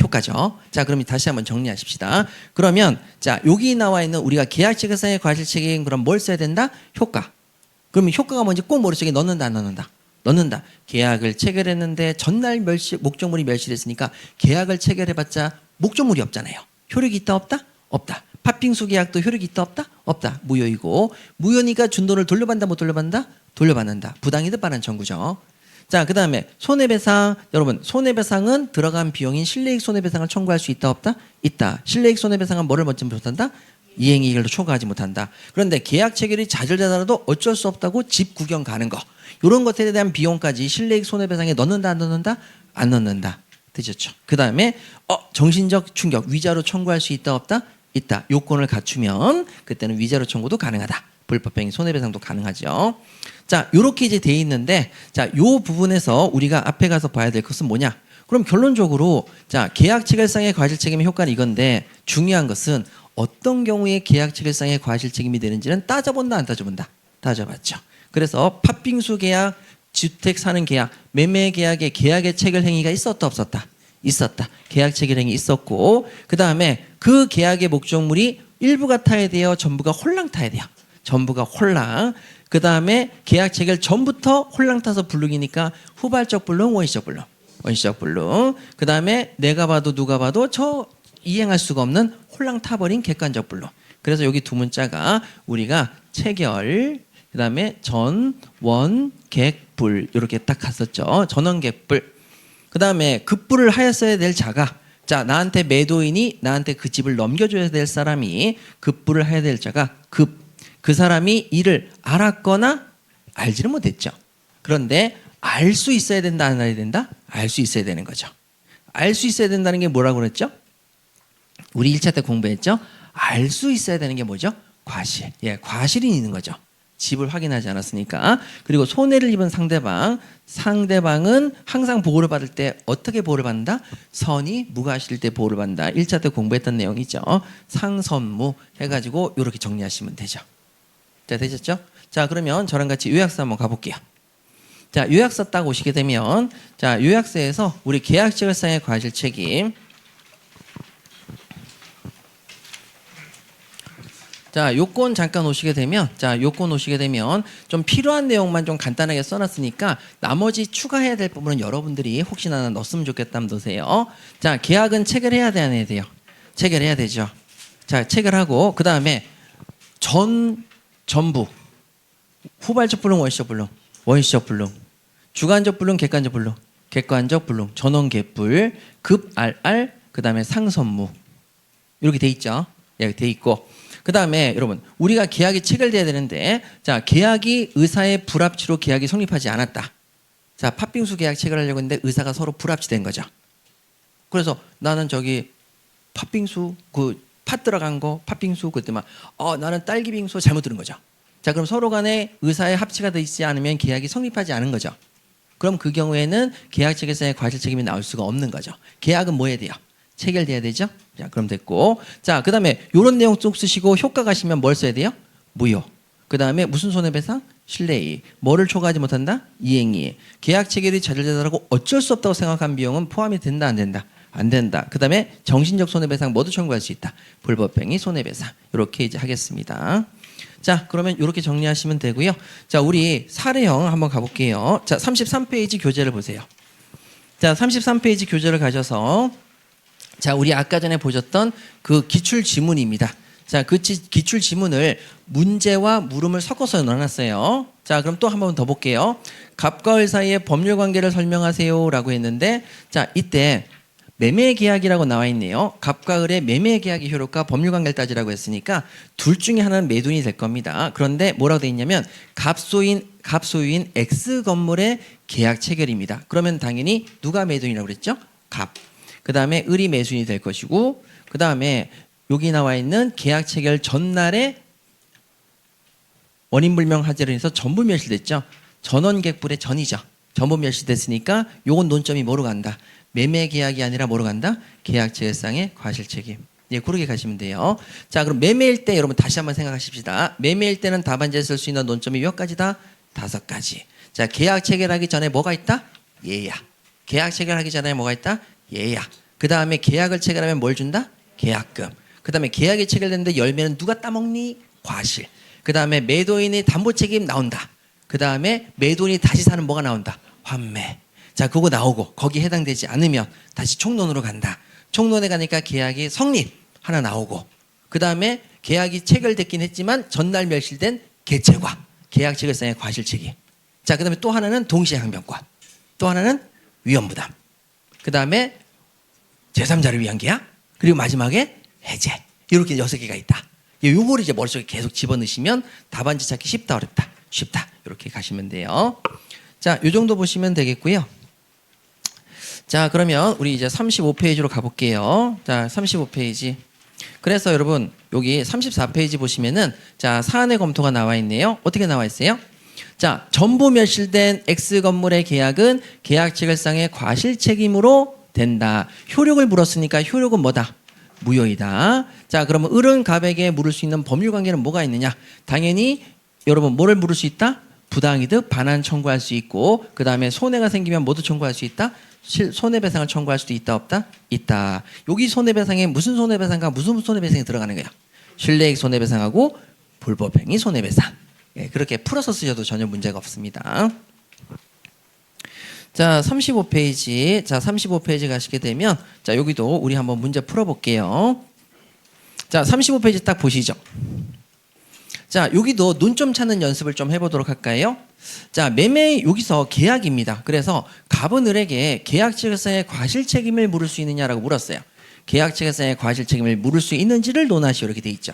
효과죠. 자, 그럼 다시 한번 정리하십시다. 그러면 자 여기 나와 있는 우리가 계약 체결상의 과실 책임 그럼 뭘 써야 된다? 효과. 그러면 효과가 뭔지 꼭 머릿속에 넣는다 안 넣는다? 넣는다. 계약을 체결했는데 전날 목적물이 멸실했으니까 계약을 체결해봤자 목적물이 없잖아요. 효력이 있다 없다? 없다. 팥빙수 계약도 효력이 있다 없다? 없다. 무효이고 무효니까 준 돈을 돌려받는다 못 돌려받는다? 돌려받는다. 부당이득 반환 청구죠. 자, 그 다음에 손해배상. 여러분 손해배상은 들어간 비용인 실내익 손해배상을 청구할 수 있다 없다? 있다. 실내익 손해배상은 뭐를 먼저 못한다? 이행이익을 초과하지 못한다. 그런데 계약 체결이 좌절되더라도 어쩔 수 없다고 집 구경 가는 거 이런 것에 대한 비용까지 실내익 손해배상에 넣는다 안 넣는다? 안 넣는다. 되셨죠? 그 다음에 정신적 충격 위자료 청구할 수 있다 없다? 있다. 요건을 갖추면 그때는 위자료 청구도 가능하다. 불법행위 손해배상도 가능하죠. 자, 요렇게 이제 돼 있는데, 자, 요 부분에서 우리가 앞에 가서 봐야 될 것은 뭐냐? 그럼 결론적으로, 자, 계약 체결상의 과실 책임의 효과는 이건데, 중요한 것은 어떤 경우에 계약 체결상의 과실 책임이 되는지는 따져본다, 안 따져본다? 따져봤죠. 그래서 팥빙수 계약, 주택 사는 계약, 매매 계약에 계약의 체결 행위가 있었다, 없었다? 있었다. 계약 체결 행위 있었고, 그 다음에 그 계약의 목적물이 일부가 타야 돼요, 전부가 홀랑 타야 돼요. 전부가 홀랑. 그 다음에 계약 체결 전부터 홀랑 타서 불능이니까 후발적 불능, 원시적 불능. 원시적 불능. 그 다음에 내가 봐도 누가 봐도 저 이행할 수가 없는 홀랑 타버린 객관적 불능. 그래서 여기 두 문자가 우리가 체결, 그 다음에 전, 원, 객, 불 이렇게 딱 갔었죠. 전원, 객, 불. 그 다음에 급부를 하였어야 될 자가, 자, 나한테 매도인이 나한테 그 집을 넘겨줘야 될 사람이 급부를 해야 될 자가 그 사람이 이를 알았거나 알지는 못했죠. 그런데 알 수 있어야 된다, 안 알아야 된다? 알 수 있어야 되는 거죠. 알 수 있어야 된다는 게 뭐라고 그랬죠? 우리 1차 때 공부했죠? 알 수 있어야 되는 게 뭐죠? 과실. 예, 과실이 있는 거죠. 집을 확인하지 않았으니까. 그리고 손해를 입은 상대방은 항상 보호를 받을 때 어떻게 보호를 받는다? 선이 무과실 때 보호를 받는다. 1차 때 공부했던 내용이죠. 상선무 해가지고 이렇게 정리하시면 되죠. 자, 되셨죠? 자, 그러면 저랑 같이 요약서 한번 가볼게요. 자, 요약서 딱 오시게 되면, 자, 요약서에서 우리 계약체결상의 과실 책임. 자, 요건 잠깐 오시게 되면, 자, 요건 오시게 되면 좀 필요한 내용만 좀 간단하게 써놨으니까 나머지 추가해야 될 부분은 여러분들이 혹시나 넣었으면 좋겠다면 넣으세요. 자, 계약은 체결해야 돼, 안 해야 돼요? 체결해야 되죠. 자, 체결하고 그 다음에 전부 후발적 불능, 원시적 불능, 원시적 불능, 주관적 불능, 객관적 불능, 객관적 불능, 전원 객불, 급 RR, 그 다음에 상선무 이렇게 돼 있죠. 예, 돼 있고. 그 다음에 여러분 우리가 계약이 체결돼야 되는데, 자, 계약이 의사의 불합치로 계약이 성립하지 않았다. 자, 팥빙수 계약 체결하려고 했는데 의사가 서로 불합치된 거죠. 그래서 나는 저기 팥빙수 팥 들어간 거 팥빙수 그때만 나는 딸기 빙수 잘못 들은 거죠. 자, 그럼 서로 간에 의사의 합치가 돼 있지 않으면 계약이 성립하지 않은 거죠. 그럼 그 경우에는 계약 체결상의 과실 책임이 나올 수가 없는 거죠. 계약은 뭐 해야 돼요? 체결돼야 되죠? 자, 그럼 됐고. 자, 그 다음에 요런 내용 쭉 쓰시고 효과 가시면 뭘 써야 돼요? 무효. 그 다음에 무슨 손해배상? 실례이. 뭐를 초과하지 못한다? 이행이. 계약 체결이 좌절되더라고 어쩔 수 없다고 생각한 비용은 포함이 된다, 안 된다? 안 된다. 그 다음에 정신적 손해배상 모두 청구할 수 있다. 불법행위 손해배상. 이렇게 이제 하겠습니다. 자, 그러면 이렇게 정리하시면 되고요. 자, 우리 사례형 한번 가볼게요. 자, 33페이지 교재를 보세요. 자, 33페이지 교재를 가셔서, 자, 우리 아까 전에 보셨던 그 기출 지문입니다. 자, 그 기출 지문을 문제와 물음을 섞어서 넣어놨어요. 자, 그럼 또 한 번 더 볼게요. 갑과 을 사이의 법률 관계를 설명하세요 라고 했는데, 자, 이때 매매 계약이라고 나와 있네요. 갑과 을의 매매 계약의 효력과 법률 관계를 따지라고 했으니까 둘 중에 하나는 매도인이 될 겁니다. 그런데 뭐라고 돼 있냐면 갑소유인 X 건물의 계약 체결입니다. 그러면 당연히 누가 매도인이라고 그랬죠? 갑. 그 다음에 을이 매수인이 될 것이고, 그 다음에 여기 나와 있는 계약 체결 전날에 원인불명 하재로 인해서 전부 멸실됐죠. 전원객불의 전이죠. 전부 멸실됐으니까 요건 논점이 뭐로 간다? 매매 계약이 아니라 뭐로 간다? 계약 체결상의 과실 책임. 예, 그렇게 가시면 돼요. 자, 그럼 매매일 때 여러분 다시 한번 생각하십시다. 매매일 때는 답안지에 쓸 수 있는 논점이 몇 가지다? 5가지. 자, 계약 체결하기 전에 뭐가 있다? 예약. 계약 체결하기 전에 뭐가 있다? 예약. 그 다음에 계약을 체결하면 뭘 준다? 계약금. 그 다음에 계약이 체결됐는데 열매는 누가 따먹니? 과실. 그 다음에 매도인의 담보 책임 나온다. 그 다음에 매도인이 다시 사는 뭐가 나온다? 환매. 자, 그거 나오고 거기에 해당되지 않으면 다시 총론으로 간다. 총론에 가니까 계약이 성립 하나 나오고, 그 다음에 계약이 체결됐긴 했지만 전날 멸실된 개체과 계약 체결상의 과실 책임. 자, 그 다음에 또 하나는 동시에 항변권, 또 하나는 위험부담, 그 다음에 제3자를 위한 계약, 그리고 마지막에 해제. 이렇게 6개가 있다. 요거를 이제 머릿속에 계속 집어넣으시면 답안지 찾기 쉽다, 어렵다? 쉽다. 이렇게 가시면 돼요. 자, 요 정도 보시면 되겠고요. 자, 그러면 우리 이제 35페이지로 가볼게요. 자, 35페이지. 그래서 여러분 여기 34페이지 보시면은 자, 사안의 검토가 나와 있네요. 어떻게 나와 있어요? 자, 전부 멸실된 X 건물의 계약은 계약 체결상의 과실 책임으로 된다. 효력을 물었으니까 효력은 뭐다? 무효이다. 자, 그러면 을은 갑에게 물을 수 있는 법률 관계는 뭐가 있느냐? 당연히 여러분 뭐를 물을 수 있다? 부당이득 반환 청구할 수 있고, 그 다음에 손해가 생기면 모두 청구할 수 있다? 손해배상을 청구할 수도 있다 없다? 있다. 여기 손해배상에 무슨 손해배상과 무슨 손해배상이 들어가는 거야? 실내익 손해배상하고 불법행위 손해배상. 예, 그렇게 풀어서 쓰셔도 전혀 문제가 없습니다. 자, 35페이지. 자, 35페이지 가시게 되면 자, 여기도 우리 한번 문제 풀어볼게요. 자, 35페이지 딱 보시죠. 자, 여기도 눈 좀 찾는 연습을 좀 해보도록 할까요? 자, 매매 여기서 계약입니다. 그래서 갑은 을에게 계약 체결상의 과실 책임을 물을 수 있느냐라고 물었어요. 계약 체결상의 과실 책임을 물을 수 있는지를 논하시오 이렇게 돼 있죠.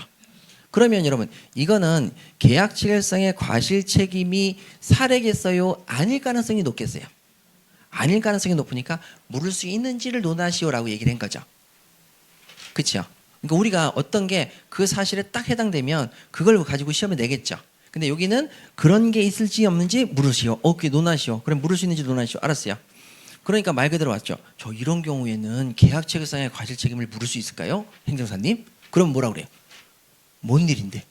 그러면 여러분 이거는 계약 체결상의 과실 책임이 사례겠어요? 아닐 가능성이 높겠어요? 아닐 가능성이 높으니까 물을 수 있는지를 논하시오라고 얘기를 한 거죠. 그렇죠? 그러니까 우리가 어떤 게 그 사실에 딱 해당되면 그걸 가지고 시험에 내겠죠. 근데 여기는 그런 게 있을지 없는지 물으시오. 그게 논하시오. 그럼 물을 수 있는지 논하시오. 알았어요. 그러니까 말 그대로 왔죠. 저 이런 경우에는 계약 체결상의 과실 책임을 물을 수 있을까요? 행정사님? 그럼 뭐라 그래요? 뭔 일인데?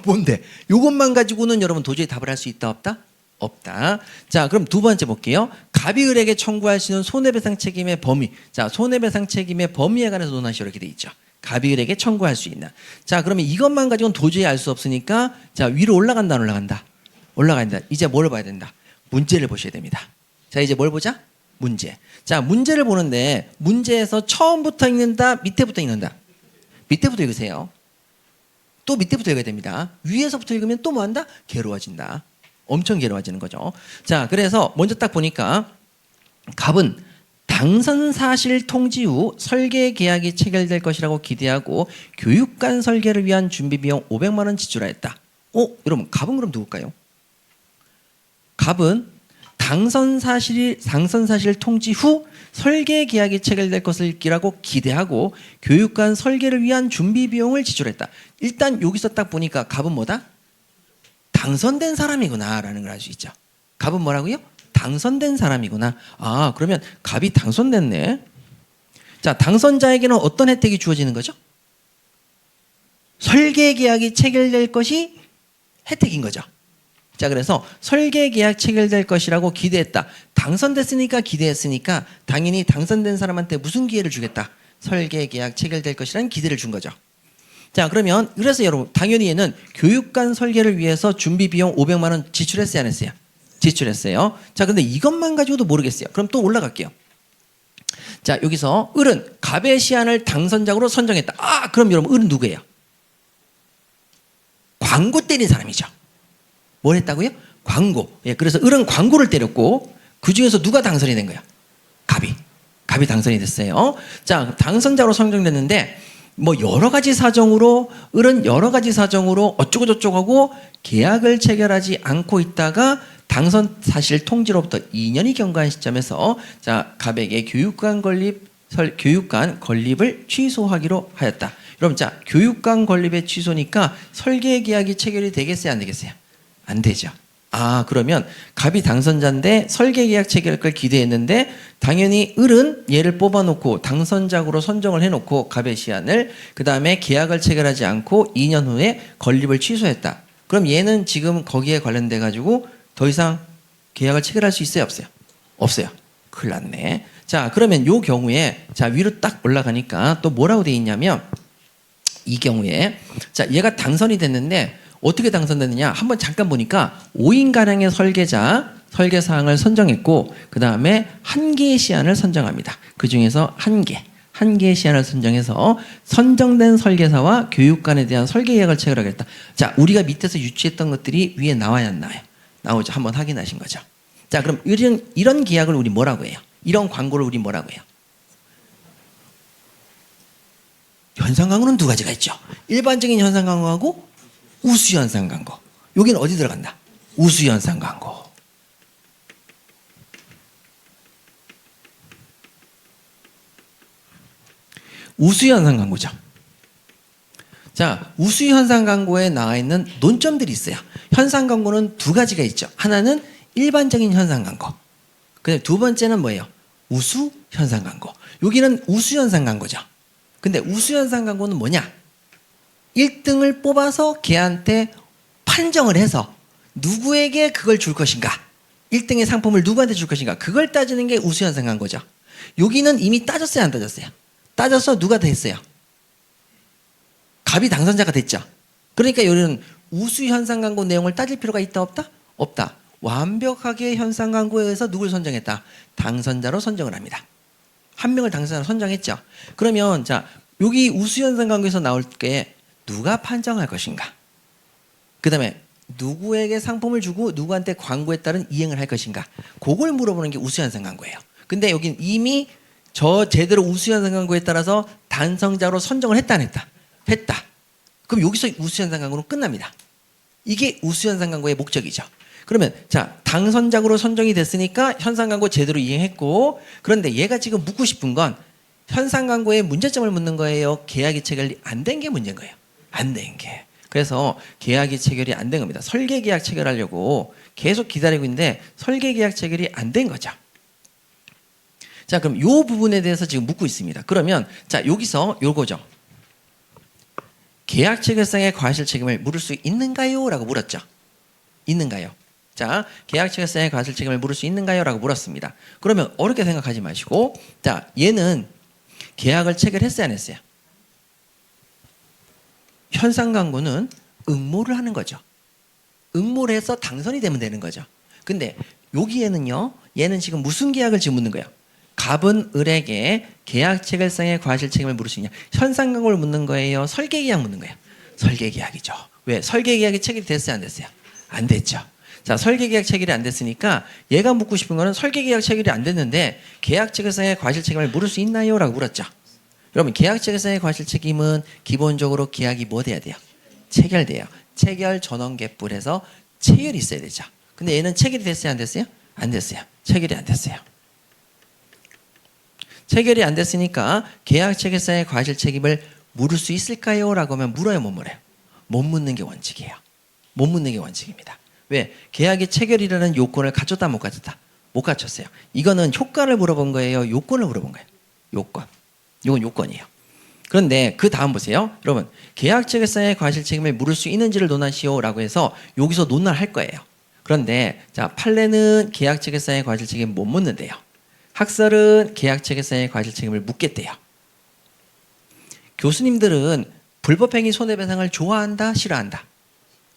뭔데? 이것만 가지고는 여러분 도저히 답을 할 수 있다 없다? 없다. 자, 그럼 두 번째 볼게요. 갑이 을에게 청구할 수 있는 손해배상 책임의 범위. 자, 손해배상 책임의 범위에 관해서 논하시오 이렇게 돼 있죠. 갑이 을에게 청구할 수 있는. 자, 그러면 이것만 가지고는 도저히 알 수 없으니까 자, 위로 올라간다 안 올라간다? 올라간다. 이제 뭘 봐야 된다? 문제를 보셔야 됩니다. 자, 이제 뭘 보자? 문제. 자, 문제를 보는데 문제에서 처음부터 읽는다? 밑에부터 읽는다? 밑에부터 읽으세요. 또 밑에부터 읽어야 됩니다. 위에서부터 읽으면 또 뭐한다? 괴로워진다. 엄청 괴로워지는 거죠. 자, 그래서 먼저 딱 보니까 갑은 당선 사실 통지 후 설계 계약이 체결될 것이라고 기대하고 교육관 설계를 위한 준비 비용 500만 원 지출하였다. 여러분 갑은 그럼 누굴까요? 갑은 당선 사실 통지 후 설계 계약이 체결될 것을 기대하고 교육관 설계를 위한 준비 비용을 지출했다. 일단 여기서 딱 보니까 갑은 뭐다? 당선된 사람이구나라는 걸 알 수 있죠. 갑은 뭐라고요? 당선된 사람이구나. 아, 그러면 갑이 당선됐네. 자, 당선자에게는 어떤 혜택이 주어지는 거죠? 설계 계약이 체결될 것이 혜택인 거죠. 자, 그래서 설계 계약 체결될 것이라고 기대했다. 당선됐으니까 기대했으니까 당연히 당선된 사람한테 무슨 기회를 주겠다? 설계 계약 체결될 것이라는 기대를 준 거죠. 자, 그러면 그래서 여러분 당연히 얘는 교육관 설계를 위해서 준비 비용 500만 원 지출했어요, 안 했어요? 지출했어요. 자, 근데 이것만 가지고도 모르겠어요. 그럼 또 올라갈게요. 자, 여기서 을은 갑의 시안을 당선작으로 선정했다. 아, 그럼 여러분 을은 누구예요? 광고 때린 사람이죠. 뭘 했다고요? 광고. 예, 그래서 을은 광고를 때렸고 그 중에서 누가 당선이 된 거야? 갑이 당선이 됐어요. 자, 당선자로 선정됐는데 뭐 여러 가지 사정으로 을은 여러 가지 사정으로 어쩌고 저쩌고 하고 계약을 체결하지 않고 있다가 당선 사실 통지로부터 2년이 경과한 시점에서 자, 갑에게 교육관 건립을 취소하기로 하였다. 여러분, 자, 교육관 건립의 취소니까 설계 계약이 체결이 되겠어요, 안 되겠어요? 안 되죠. 아, 그러면 갑이 당선자인데 설계 계약 체결을 기대했는데 당연히 을은 얘를 뽑아놓고 당선작으로 선정을 해놓고 갑의 시한을 그 다음에 계약을 체결하지 않고 2년 후에 건립을 취소했다. 그럼 얘는 지금 거기에 관련돼 가지고 더 이상 계약을 체결할 수 있어요, 없어요? 없어요. 큰일 났네. 자, 그러면 요 경우에 자, 위로 딱 올라가니까 또 뭐라고 돼 있냐면 이 경우에 자, 얘가 당선이 됐는데 어떻게 당선됐느냐? 한번 잠깐 보니까 5인가량의 설계 사항을 선정했고 그 다음에 한 개의 시안을 선정합니다. 그 중에서 한 개의 시안을 선정해서 선정된 설계사와 교육관에 대한 설계 계약을 체결하겠다. 자, 우리가 밑에서 유추했던 것들이 위에 나와야 안 나와요? 나오죠. 한번 확인하신 거죠. 자, 그럼 이런 계약을 우리 뭐라고 해요? 이런 광고를 우리 뭐라고 해요? 현상 광고는 두 가지가 있죠. 일반적인 현상 광고하고 우수 현상 광고. 여기는 어디 들어간다? 우수 현상 광고. 우수 현상 광고죠. 자, 우수 현상 광고에 나와 있는 논점들이 있어요. 현상 광고는 두 가지가 있죠. 하나는 일반적인 현상 광고. 근데 두 번째는 뭐예요? 우수 현상 광고. 여기는 우수 현상 광고죠. 근데 우수 현상 광고는 뭐냐? 1등을 뽑아서 걔한테 판정을 해서 누구에게 그걸 줄 것인가? 1등의 상품을 누구한테 줄 것인가? 그걸 따지는 게 우수 현상 광고죠. 여기는 이미 따졌어요, 안 따졌어요? 따져서 누가 됐어요? 갑이 당선자가 됐죠. 그러니까 여기는 우수 현상 광고 내용을 따질 필요가 있다, 없다? 없다. 완벽하게 현상 광고에 의해서 누굴 선정했다? 당선자로 선정을 합니다. 한 명을 당선자로 선정했죠. 그러면 자, 여기 우수 현상 광고에서 나올 게 누가 판정할 것인가? 그 다음에 누구에게 상품을 주고 누구한테 광고에 따른 이행을 할 것인가? 그걸 물어보는 게 우수 현상 광고예요. 근데 여긴 이미 저 제대로 우수 현상 광고에 따라서 당선자로 선정을 했다, 안 했다? 했다. 그럼 여기서 우수 현상 광고는 끝납니다. 이게 우수 현상 광고의 목적이죠. 그러면 자, 당선자로 선정이 됐으니까 현상 광고 제대로 이행했고, 그런데 얘가 지금 묻고 싶은 건 현상 광고의 문제점을 묻는 거예요? 계약이 체결이 안 된 게 문제인 거예요? 안 된 게. 그래서 계약이 체결이 안 된 겁니다. 설계 계약 체결하려고 계속 기다리고 있는데 설계 계약 체결이 안 된 거죠. 자, 그럼 요 부분에 대해서 지금 묻고 있습니다. 그러면 자, 여기서 요거죠. 계약 체결상의 과실 책임을 물을 수 있는가요? 라고 물었죠. 있는가요? 자, 계약 체결상의 과실 책임을 물을 수 있는가요? 라고 물었습니다. 그러면 어렵게 생각하지 마시고, 자, 얘는 계약을 체결했어요, 안 했어요? 현상 광고는 응모를 하는 거죠. 응모를 해서 당선이 되면 되는 거죠. 근데 여기에는요, 얘는 지금 무슨 계약을 지금 묻는 거예요? 갑은 을에게 계약 체결상의 과실 책임을 물을 수 있냐? 현상 광고를 묻는 거예요? 설계 계약 묻는 거예요? 설계 계약이죠. 왜? 설계 계약이 체결이 됐어요, 안 됐어요? 안 됐죠. 자, 설계 계약 체결이 안 됐으니까 얘가 묻고 싶은 거는 설계 계약 체결이 안 됐는데 계약 체결상의 과실 책임을 물을 수 있나요? 라고 물었죠. 여러분, 계약 체결상의 과실 책임은 기본적으로 계약이 뭐 돼야 돼요? 체결돼요. 체결 전원 개뿔해서 체결이 있어야 되죠. 근데 얘는 체결이 됐어요, 안 됐어요? 안 됐어요. 체결이 안 됐어요. 체결이 안 됐으니까 계약 체결상의 과실 책임을 물을 수 있을까요? 라고 하면 물어요, 못 물어요? 못 묻는 게 원칙이에요. 못 묻는 게 원칙입니다. 왜? 계약이 체결이라는 요건을 갖췄다, 못 갖췄다? 못 갖췄어요. 이거는 효과를 물어본 거예요? 요건을 물어본 거예요? 요건. 이건 요건이에요. 그런데 그 다음 보세요. 여러분, 계약 체결상의 과실 책임을 물을 수 있는지를 논하시오 라고 해서 여기서 논할할 거예요. 그런데 자, 판례는 계약 체결상의 과실 책임 못 묻는데요. 학설은 계약 체결상의 과실 책임을 묻겠대요. 교수님들은 불법행위 손해배상을 좋아한다, 싫어한다?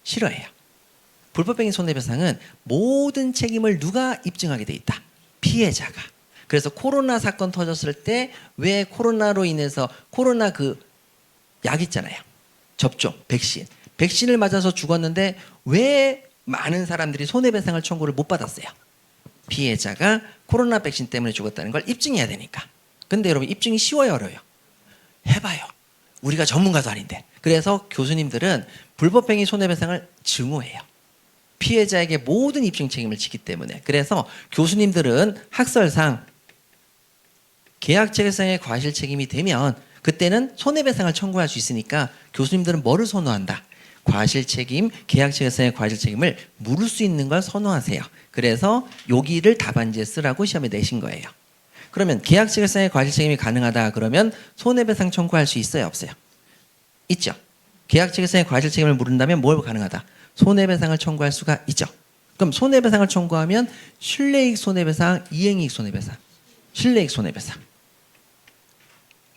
싫어해요. 불법행위 손해배상은 모든 책임을 누가 입증하게 돼 있다? 피해자가. 그래서 코로나 사건 터졌을 때 왜 코로나로 인해서 코로나 그 약 있잖아요. 접종, 백신. 백신을 맞아서 죽었는데 왜 많은 사람들이 손해배상을 청구를 못 받았어요? 피해자가 코로나 백신 때문에 죽었다는 걸 입증해야 되니까. 근데 여러분, 입증이 쉬워요, 어려워요? 해봐요. 우리가 전문가도 아닌데. 그래서 교수님들은 불법행위 손해배상을 증오해요. 피해자에게 모든 입증 책임을 지기 때문에. 그래서 교수님들은 학설상 계약 체결상의 과실 책임이 되면 그때는 손해배상을 청구할 수 있으니까 교수님들은 뭐를 선호한다? 과실 책임, 계약 체결상의 과실 책임을 물을 수 있는 걸 선호하세요. 그래서 여기를 답안지에 쓰라고 시험에 내신 거예요. 그러면 계약 체결상의 과실 책임이 가능하다 그러면 손해배상 청구할 수 있어요, 없어요? 있죠. 계약 체결상의 과실 책임을 물은다면 뭘 가능하다? 손해배상을 청구할 수가 있죠. 그럼 손해배상을 청구하면 실내이익 손해배상, 이행이익 손해배상, 실내이익 손해배상,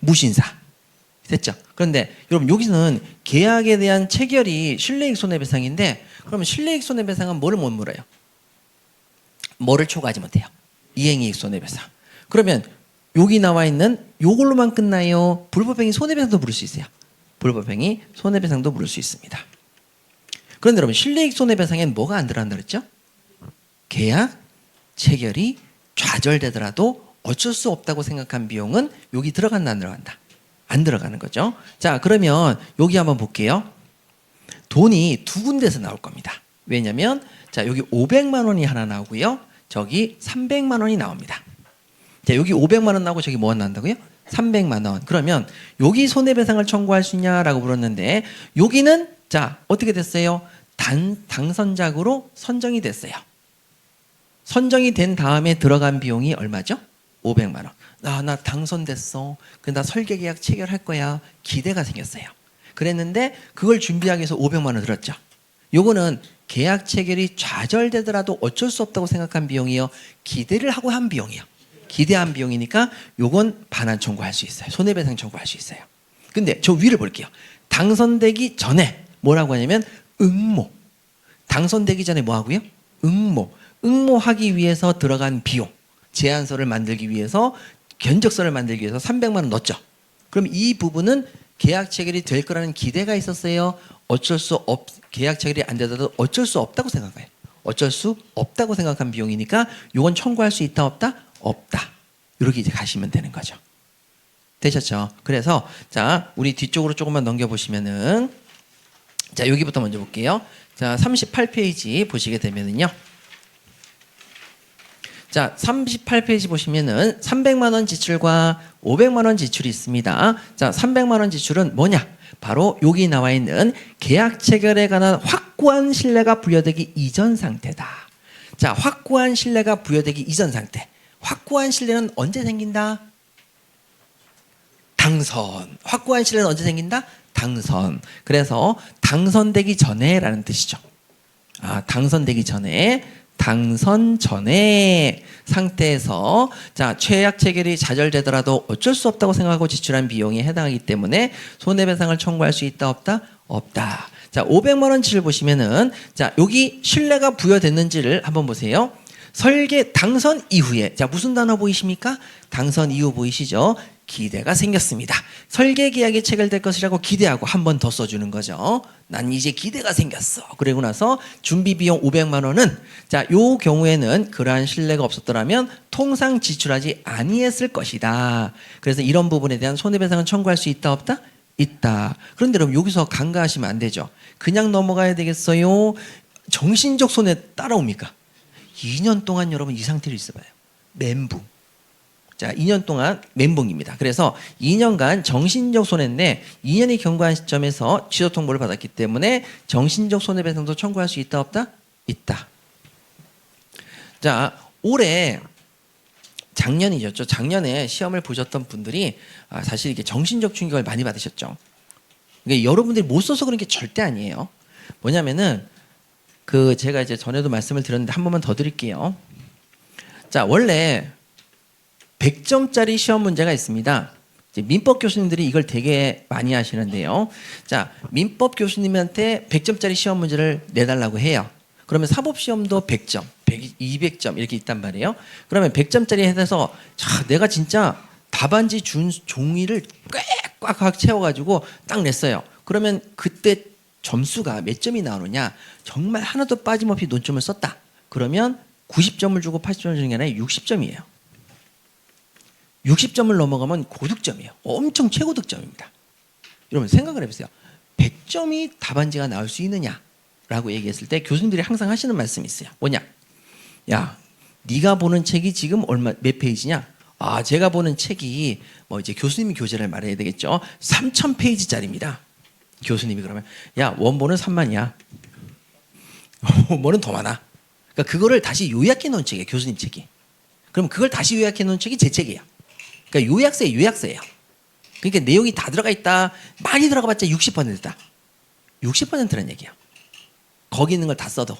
무신사 됐죠. 그런데 여러분, 여기서는 계약에 대한 체결이 실내이익 손해배상인데, 그러면 실내이익 손해배상은 뭐를 못 물어요? 뭐를 초과하지 못해요? 이행이익 손해배상. 그러면 여기 나와 있는 요걸로만 끝나요? 불법행위 손해배상도 물을 수 있어요. 불법행위 손해배상도 물을 수 있습니다. 그런데 여러분, 실내이익 손해배상엔 뭐가 안 들어간다 그랬죠? 계약 체결이 좌절되더라도 어쩔 수 없다고 생각한 비용은 여기 들어간다, 안 들어간다? 안 들어가는 거죠. 자, 그러면 여기 한번 볼게요. 돈이 두 군데서 나올 겁니다. 왜냐면 자, 여기 500만 원이 하나 나오고요. 저기 300만 원이 나옵니다. 자, 여기 500만 원 나오고 저기 뭐가 나온다고요? 300만 원. 그러면 여기 손해배상을 청구할 수 있냐라고 물었는데 여기는 자 어떻게 됐어요? 당선작으로 선정이 됐어요. 선정이 된 다음에 들어간 비용이 얼마죠? 500만 원. 나 당선됐어. 나 설계계약 체결할 거야. 기대가 생겼어요. 그랬는데 그걸 준비하기 위해서 500만 원 들었죠. 요거는 계약 체결이 좌절되더라도 어쩔 수 없다고 생각한 비용이요. 기대를 하고 한 비용이요. 기대한 비용이니까 요건 반환 청구할 수 있어요. 손해배상 청구할 수 있어요. 근데 저 위를 볼게요. 당선되기 전에 뭐라고 하냐면 응모. 당선되기 전에 뭐 하고요? 응모. 응모하기 위해서 들어간 비용. 제안서를 만들기 위해서 견적서를 만들기 위해서 300만 원 넣었죠. 그럼 이 부분은 계약 체결이 될 거라는 기대가 있었어요. 계약 체결이 안 되더라도 어쩔 수 없다고 생각해요. 어쩔 수 없다고 생각한 비용이니까 이건 청구할 수 있다 없다? 없다. 이렇게 이제 가시면 되는 거죠. 되셨죠? 그래서 자 우리 뒤쪽으로 조금만 넘겨보시면은 자 여기부터 먼저 볼게요. 자 38페이지 보시게 되면은요. 자 38페이지 보시면은 300만 원 지출과 500만 원 지출이 있습니다. 자 300만 원 지출은 뭐냐? 바로 여기 나와 있는 계약 체결에 관한 확고한 신뢰가 부여되기 이전 상태다. 자 확고한 신뢰가 부여되기 이전 상태. 확고한 신뢰는 언제 생긴다? 당선. 확고한 신뢰는 언제 생긴다? 당선. 그래서 당선되기 전에라는 뜻이죠. 당선되기 전에. 당선 전에 상태에서 자 최악 체결이 좌절되더라도 어쩔 수 없다고 생각하고 지출한 비용에 해당하기 때문에 손해배상을 청구할 수 있다 없다? 없다. 자 500만 원치를 보시면은 자 여기 신뢰가 부여됐는지를 한번 보세요. 설계 당선 이후에 자 무슨 단어 보이십니까? 당선 이후 보이시죠? 기대가 생겼습니다. 설계 계약이 체결될 것이라고 기대하고 한 번 더 써주는 거죠. 난 이제 기대가 생겼어. 그리고 나서 준비 비용 500만 원은 자, 요 경우에는 그러한 신뢰가 없었더라면 통상 지출하지 아니했을 것이다. 그래서 이런 부분에 대한 손해배상은 청구할 수 있다 없다? 있다. 그런데 여러분 여기서 간과하시면 안 되죠. 그냥 넘어가야 되겠어요? 정신적 손해 따라옵니까? 2년 동안 여러분 이 상태로 있어봐요. 멘붕. 자, 2년 동안 멘붕입니다. 그래서 2년간 정신적 손해인데 2년이 경과한 시점에서 취소 통보를 받았기 때문에 정신적 손해배상도 청구할 수 있다 없다? 있다. 자, 올해 작년이었죠. 작년에 시험을 보셨던 분들이 사실 이게 정신적 충격을 많이 받으셨죠. 그러니까 여러분들이 못 써서 그런 게 절대 아니에요. 뭐냐면은 제가 이제 전에도 말씀을 드렸는데 한 번만 더 드릴게요. 자, 원래 100점짜리 시험 문제가 있습니다. 이제 민법 교수님들이 이걸 되게 많이 하시는데요. 자, 민법 교수님한테 100점짜리 시험 문제를 내달라고 해요. 그러면 사법 시험도 100점, 200점 이렇게 있단 말이에요. 그러면 100점짜리 해서 자, 내가 진짜 답안지 준 종이를 꽉꽉 채워가지고 딱 냈어요. 그러면 그때 점수가 몇 점이 나오느냐? 정말 하나도 빠짐없이 논점을 썼다. 그러면 90점을 주고 80점을 주는 게 아니라 60점이에요. 60점을 넘어가면 고득점이에요. 엄청 최고득점입니다. 여러분 생각을 해보세요. 100점이 답안지가 나올 수 있느냐라고 얘기했을 때 교수님들이 항상 하시는 말씀이 있어요. 뭐냐? 야, 네가 보는 책이 지금 몇 페이지냐? 제가 보는 책이 이제 교수님이 교재를 말해야 되겠죠. 3000페이지짜리입니다. 교수님이 그러면 야, 원본은 3만이야. 원본은 더 많아. 그러니까 그거를 다시 요약해 놓은 책이에요. 교수님 책이. 그럼 그걸 다시 요약해 놓은 책이 제 책이에요. 그러니까 요약서예요. 그러니까 내용이 다 들어가 있다. 많이 들어가봤자 60%다. 60%란 얘기야. 거기 있는 걸 다 써도.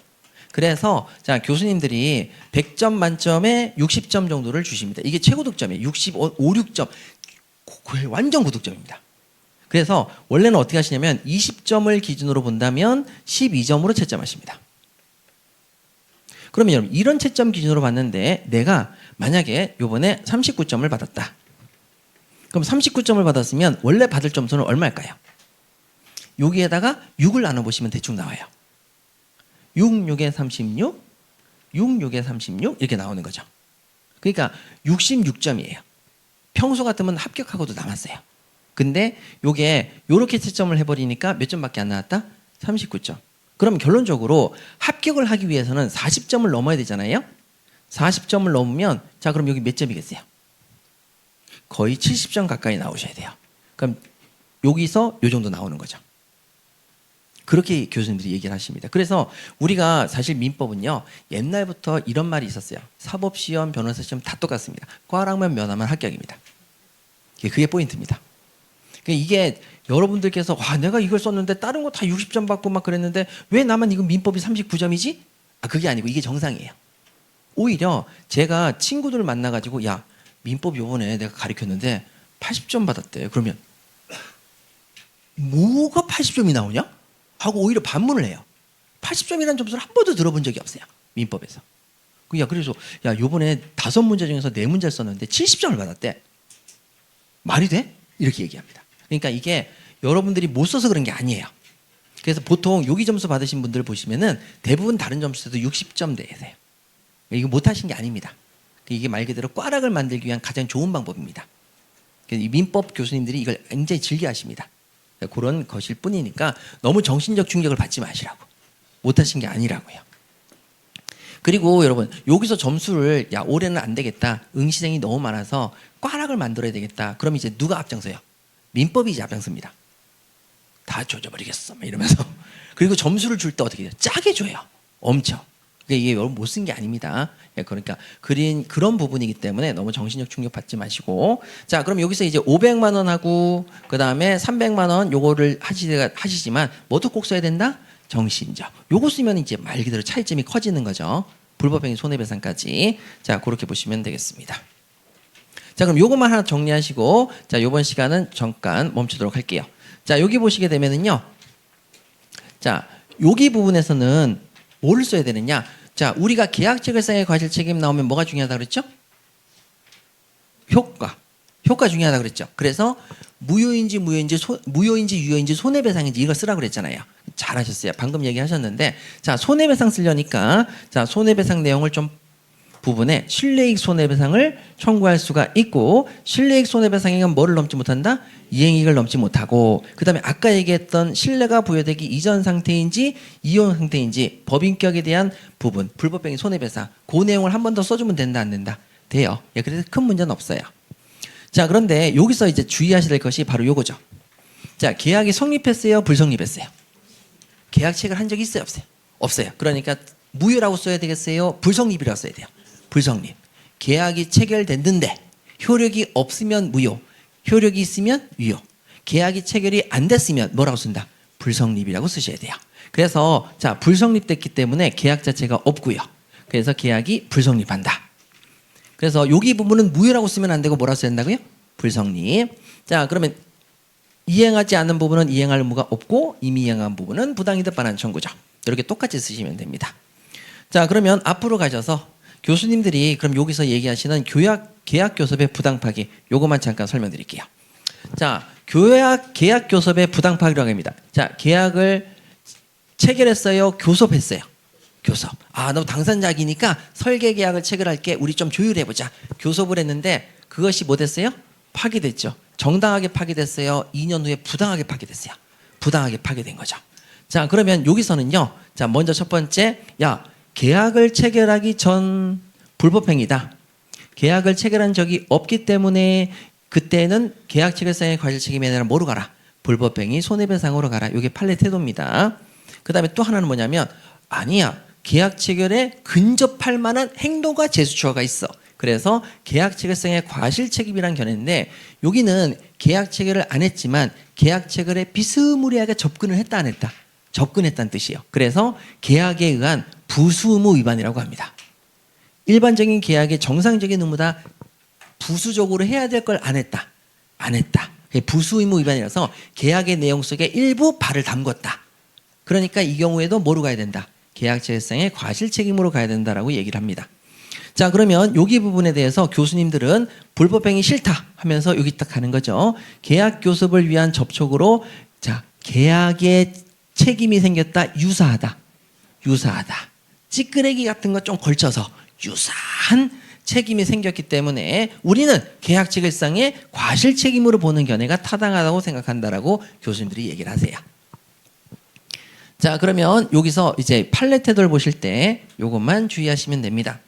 그래서 자 교수님들이 100점 만점에 60점 정도를 주십니다. 이게 최고 득점이에요. 65, 6점. 완전 고득점입니다. 그래서 원래는 어떻게 하시냐면 20점을 기준으로 본다면 12점으로 채점하십니다. 그러면 여러분 이런 채점 기준으로 봤는데 내가 만약에 요번에 39점을 받았다. 그럼 39점을 받았으면 원래 받을 점수는 얼마일까요? 여기에다가 6을 나눠보시면 대충 나와요. 6, 6에 36, 6, 6에 36 이렇게 나오는 거죠. 그러니까 66점이에요. 평소 같으면 합격하고도 남았어요. 근데 요게 요렇게 채점을 해버리니까 몇 점밖에 안 나왔다? 39점. 그럼 결론적으로 합격을 하기 위해서는 40점을 넘어야 되잖아요. 40점을 넘으면 자 그럼 여기 몇 점이겠어요? 거의 70점 가까이 나오셔야 돼요. 그럼 여기서 요 정도 나오는 거죠. 그렇게 교수님들이 얘기를 하십니다. 그래서 우리가 사실 민법은요, 옛날부터 이런 말이 있었어요. 사법시험, 변호사시험 다 똑같습니다. 과락만 면하면 합격입니다. 그게 포인트입니다. 이게 여러분들께서 와, 내가 이걸 썼는데 다른 거 다 60점 받고 막 그랬는데 왜 나만 이거 민법이 39점이지? 그게 아니고 이게 정상이에요. 오히려 제가 친구들을 만나가지고 야, 민법 요번에 내가 가르쳤는데 80점 받았대. 그러면 뭐가 80점이 나오냐? 하고 오히려 반문을 해요. 80점이라는 점수를 한 번도 들어본 적이 없어요. 민법에서. 그래서 야, 요번에 5문제 중에서 4문제를 썼는데 70점을 받았대. 말이 돼? 이렇게 얘기합니다. 그러니까 이게 여러분들이 못 써서 그런 게 아니에요. 그래서 보통 여기 점수 받으신 분들 보시면은 대부분 다른 점수에도 60점 되세요. 이거 못 하신 게 아닙니다. 이게 말 그대로 꽈락을 만들기 위한 가장 좋은 방법입니다. 이 민법 교수님들이 이걸 굉장히 즐겨 하십니다. 그런 것일 뿐이니까 너무 정신적 충격을 받지 마시라고. 못하신 게 아니라고요. 그리고 여러분, 여기서 점수를 야, 올해는 안 되겠다. 응시생이 너무 많아서 꽈락을 만들어야 되겠다. 그럼 이제 누가 앞장서요? 민법이 이제 앞장섭니다. 다 조져버리겠어. 이러면서. 그리고 점수를 줄 때 어떻게 돼요? 짜게 줘요. 엄청. 이게 여러분 못 쓴 게 아닙니다. 그러니까 그런 부분이기 때문에 너무 정신적 충격 받지 마시고. 자, 그럼 여기서 이제 500만 원하고 그 다음에 300만 원 요거를 하시지만 뭐도 꼭 써야 된다? 정신적. 요거 쓰면 이제 말 그대로 차이점이 커지는 거죠. 불법행위 손해배상까지. 자, 그렇게 보시면 되겠습니다. 자, 그럼 요것만 하나 정리하시고, 자, 요번 시간은 잠깐 멈추도록 할게요. 자, 여기 보시게 되면은요. 자, 여기 부분에서는 뭐를 써야 되느냐? 자, 우리가 계약체결상의 과실책임 나오면 뭐가 중요하다고 그랬죠? 효과 중요하다고 그랬죠. 그래서 무효인지 유효인지 손해배상인지 이걸 쓰라고 그랬잖아요. 잘하셨어요. 방금 얘기하셨는데, 자, 손해배상 쓰려니까, 자, 손해배상 내용을 좀 부분에 실내이익 손해배상을 청구할 수가 있고, 실내이익 손해배상이면 뭐를 넘지 못한다? 이행이익을 넘지 못하고, 그 다음에 아까 얘기했던 신뢰가 부여되기 이전 상태인지 이혼 상태인지 법인격에 대한 부분, 불법행위 손해배상, 그 내용을 한 번 더 써주면 된다 안 된다? 돼요. 그래서 큰 문제는 없어요. 자, 그런데 여기서 이제 주의하셔야 될 것이 바로 요거죠. 자, 계약이 성립했어요? 불성립했어요? 계약 체결 한 적이 있어요? 없어요? 없어요. 그러니까 무효라고 써야 되겠어요? 불성립이라고 써야 돼요. 불성립. 계약이 체결됐는데 효력이 없으면 무효, 효력이 있으면 유효. 계약이 체결이 안 됐으면 뭐라고 쓴다? 불성립이라고 쓰셔야 돼요. 그래서 자, 불성립됐기 때문에 계약 자체가 없고요. 그래서 계약이 불성립한다. 그래서 여기 부분은 무효라고 쓰면 안 되고 뭐라고 써야 된다고요? 불성립. 자, 그러면 이행하지 않은 부분은 이행할 의무가 없고 이미 이행한 부분은 부당이득 반환 청구죠. 이렇게 똑같이 쓰시면 됩니다. 자, 그러면 앞으로 가셔서 교수님들이 그럼 여기서 얘기하시는 계약 교섭의 부당 파기, 요것만 잠깐 설명드릴게요. 자, 계약 교섭의 부당 파기라고 합니다. 자, 계약을 체결했어요, 교섭했어요. 교섭. 너 당사자이니까 설계 계약을 체결할게. 우리 좀 조율해보자. 교섭을 했는데 그것이 뭐 됐어요? 파기됐죠. 정당하게 파기됐어요. 2년 후에 부당하게 파기됐어요. 부당하게 파기된 거죠. 자, 그러면 여기서는요. 자, 먼저 첫 번째, 야, 계약을 체결하기 전 불법행위다. 계약을 체결한 적이 없기 때문에 그때는 계약 체결상의 과실 책임이 아니라 뭐로 가라? 불법행위 손해배상으로 가라. 이게 판례 태도입니다. 그 다음에 또 하나는 뭐냐면 아니야. 계약 체결에 근접할 만한 행동과 재수초가 있어. 그래서 계약 체결상의 과실 책임이란 견해인데 여기는 계약 체결을 안 했지만 계약 체결에 비스무리하게 접근을 했다 안 했다? 접근했다는 뜻이에요. 그래서 계약에 의한 부수의무 위반이라고 합니다. 일반적인 계약의 정상적인 의무다. 부수적으로 해야 될 걸 안 했다. 안 했다. 부수의무 위반이라서 계약의 내용 속에 일부 발을 담궜다. 그러니까 이 경우에도 뭐로 가야 된다? 계약 체결상의 과실 책임으로 가야 된다라고 얘기를 합니다. 자, 그러면 여기 부분에 대해서 교수님들은 불법행위 싫다 하면서 여기 딱 가는 거죠. 계약 교섭을 위한 접촉으로 자, 계약의 책임이 생겼다. 유사하다. 찌끄레기 같은 거 좀 걸쳐서 유사한 책임이 생겼기 때문에 우리는 계약 체결상의 과실 책임으로 보는 견해가 타당하다고 생각한다라고 교수님들이 얘기를 하세요. 자, 그러면 여기서 이제 판례 태도를 보실 때 이것만 주의하시면 됩니다.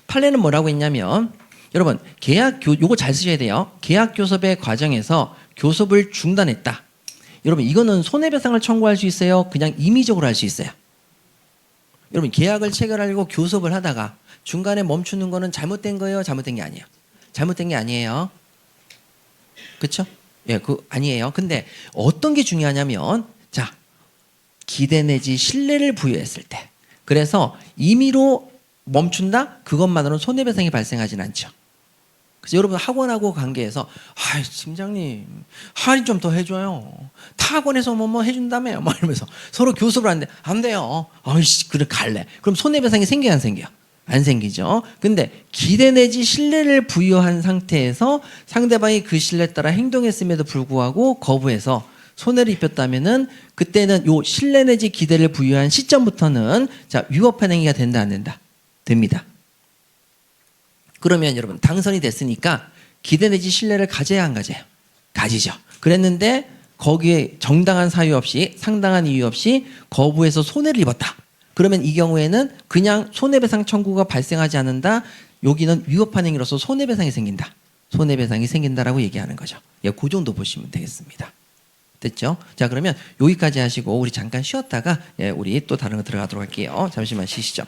판례는 뭐라고 했냐면 여러분 요거 잘 쓰셔야 돼요. 계약 교섭의 과정에서 교섭을 중단했다. 여러분 이거는 손해배상을 청구할 수 있어요? 그냥 임의적으로 할 수 있어요? 여러분 계약을 체결하려고 교섭을 하다가 중간에 멈추는 거는 잘못된 거예요? 잘못된 게 아니에요? 잘못된 게 아니에요. 그렇죠? 예, 아니에요. 근데 어떤 게 중요하냐면 자, 기대 내지 신뢰를 부여했을 때. 그래서 임의로 멈춘다? 그것만으로는 손해배상이 발생하진 않죠. 그래서 여러분 학원하고 관계에서 팀장님 할인 좀 더 해줘요. 타 학원에서 뭐 해준다며요. 막 이러면서 서로 교섭을 하는데 안 돼요. 아이씨 그래 갈래. 그럼 손해배상이 생겨요 안 생겨요? 안 생기죠. 근데 기대 내지 신뢰를 부여한 상태에서 상대방이 그 신뢰에 따라 행동했음에도 불구하고 거부해서 손해를 입혔다면은 그때는 요 신뢰 내지 기대를 부여한 시점부터는 자 위법한 행위가 된다 안 된다? 됩니다. 그러면 여러분 당선이 됐으니까 기대 내지 신뢰를 가져야 안 가져요? 가지죠. 그랬는데 거기에 정당한 사유 없이 상당한 이유 없이 거부해서 손해를 입었다. 그러면 이 경우에는 그냥 손해배상 청구가 발생하지 않는다. 여기는 위법한 행위로서 손해배상이 생긴다. 손해배상이 생긴다라고 얘기하는 거죠. 예, 그 정도 보시면 되겠습니다. 됐죠? 자 그러면 여기까지 하시고 우리 잠깐 쉬었다가 예, 우리 또 다른 거 들어가도록 할게요. 잠시만 쉬시죠.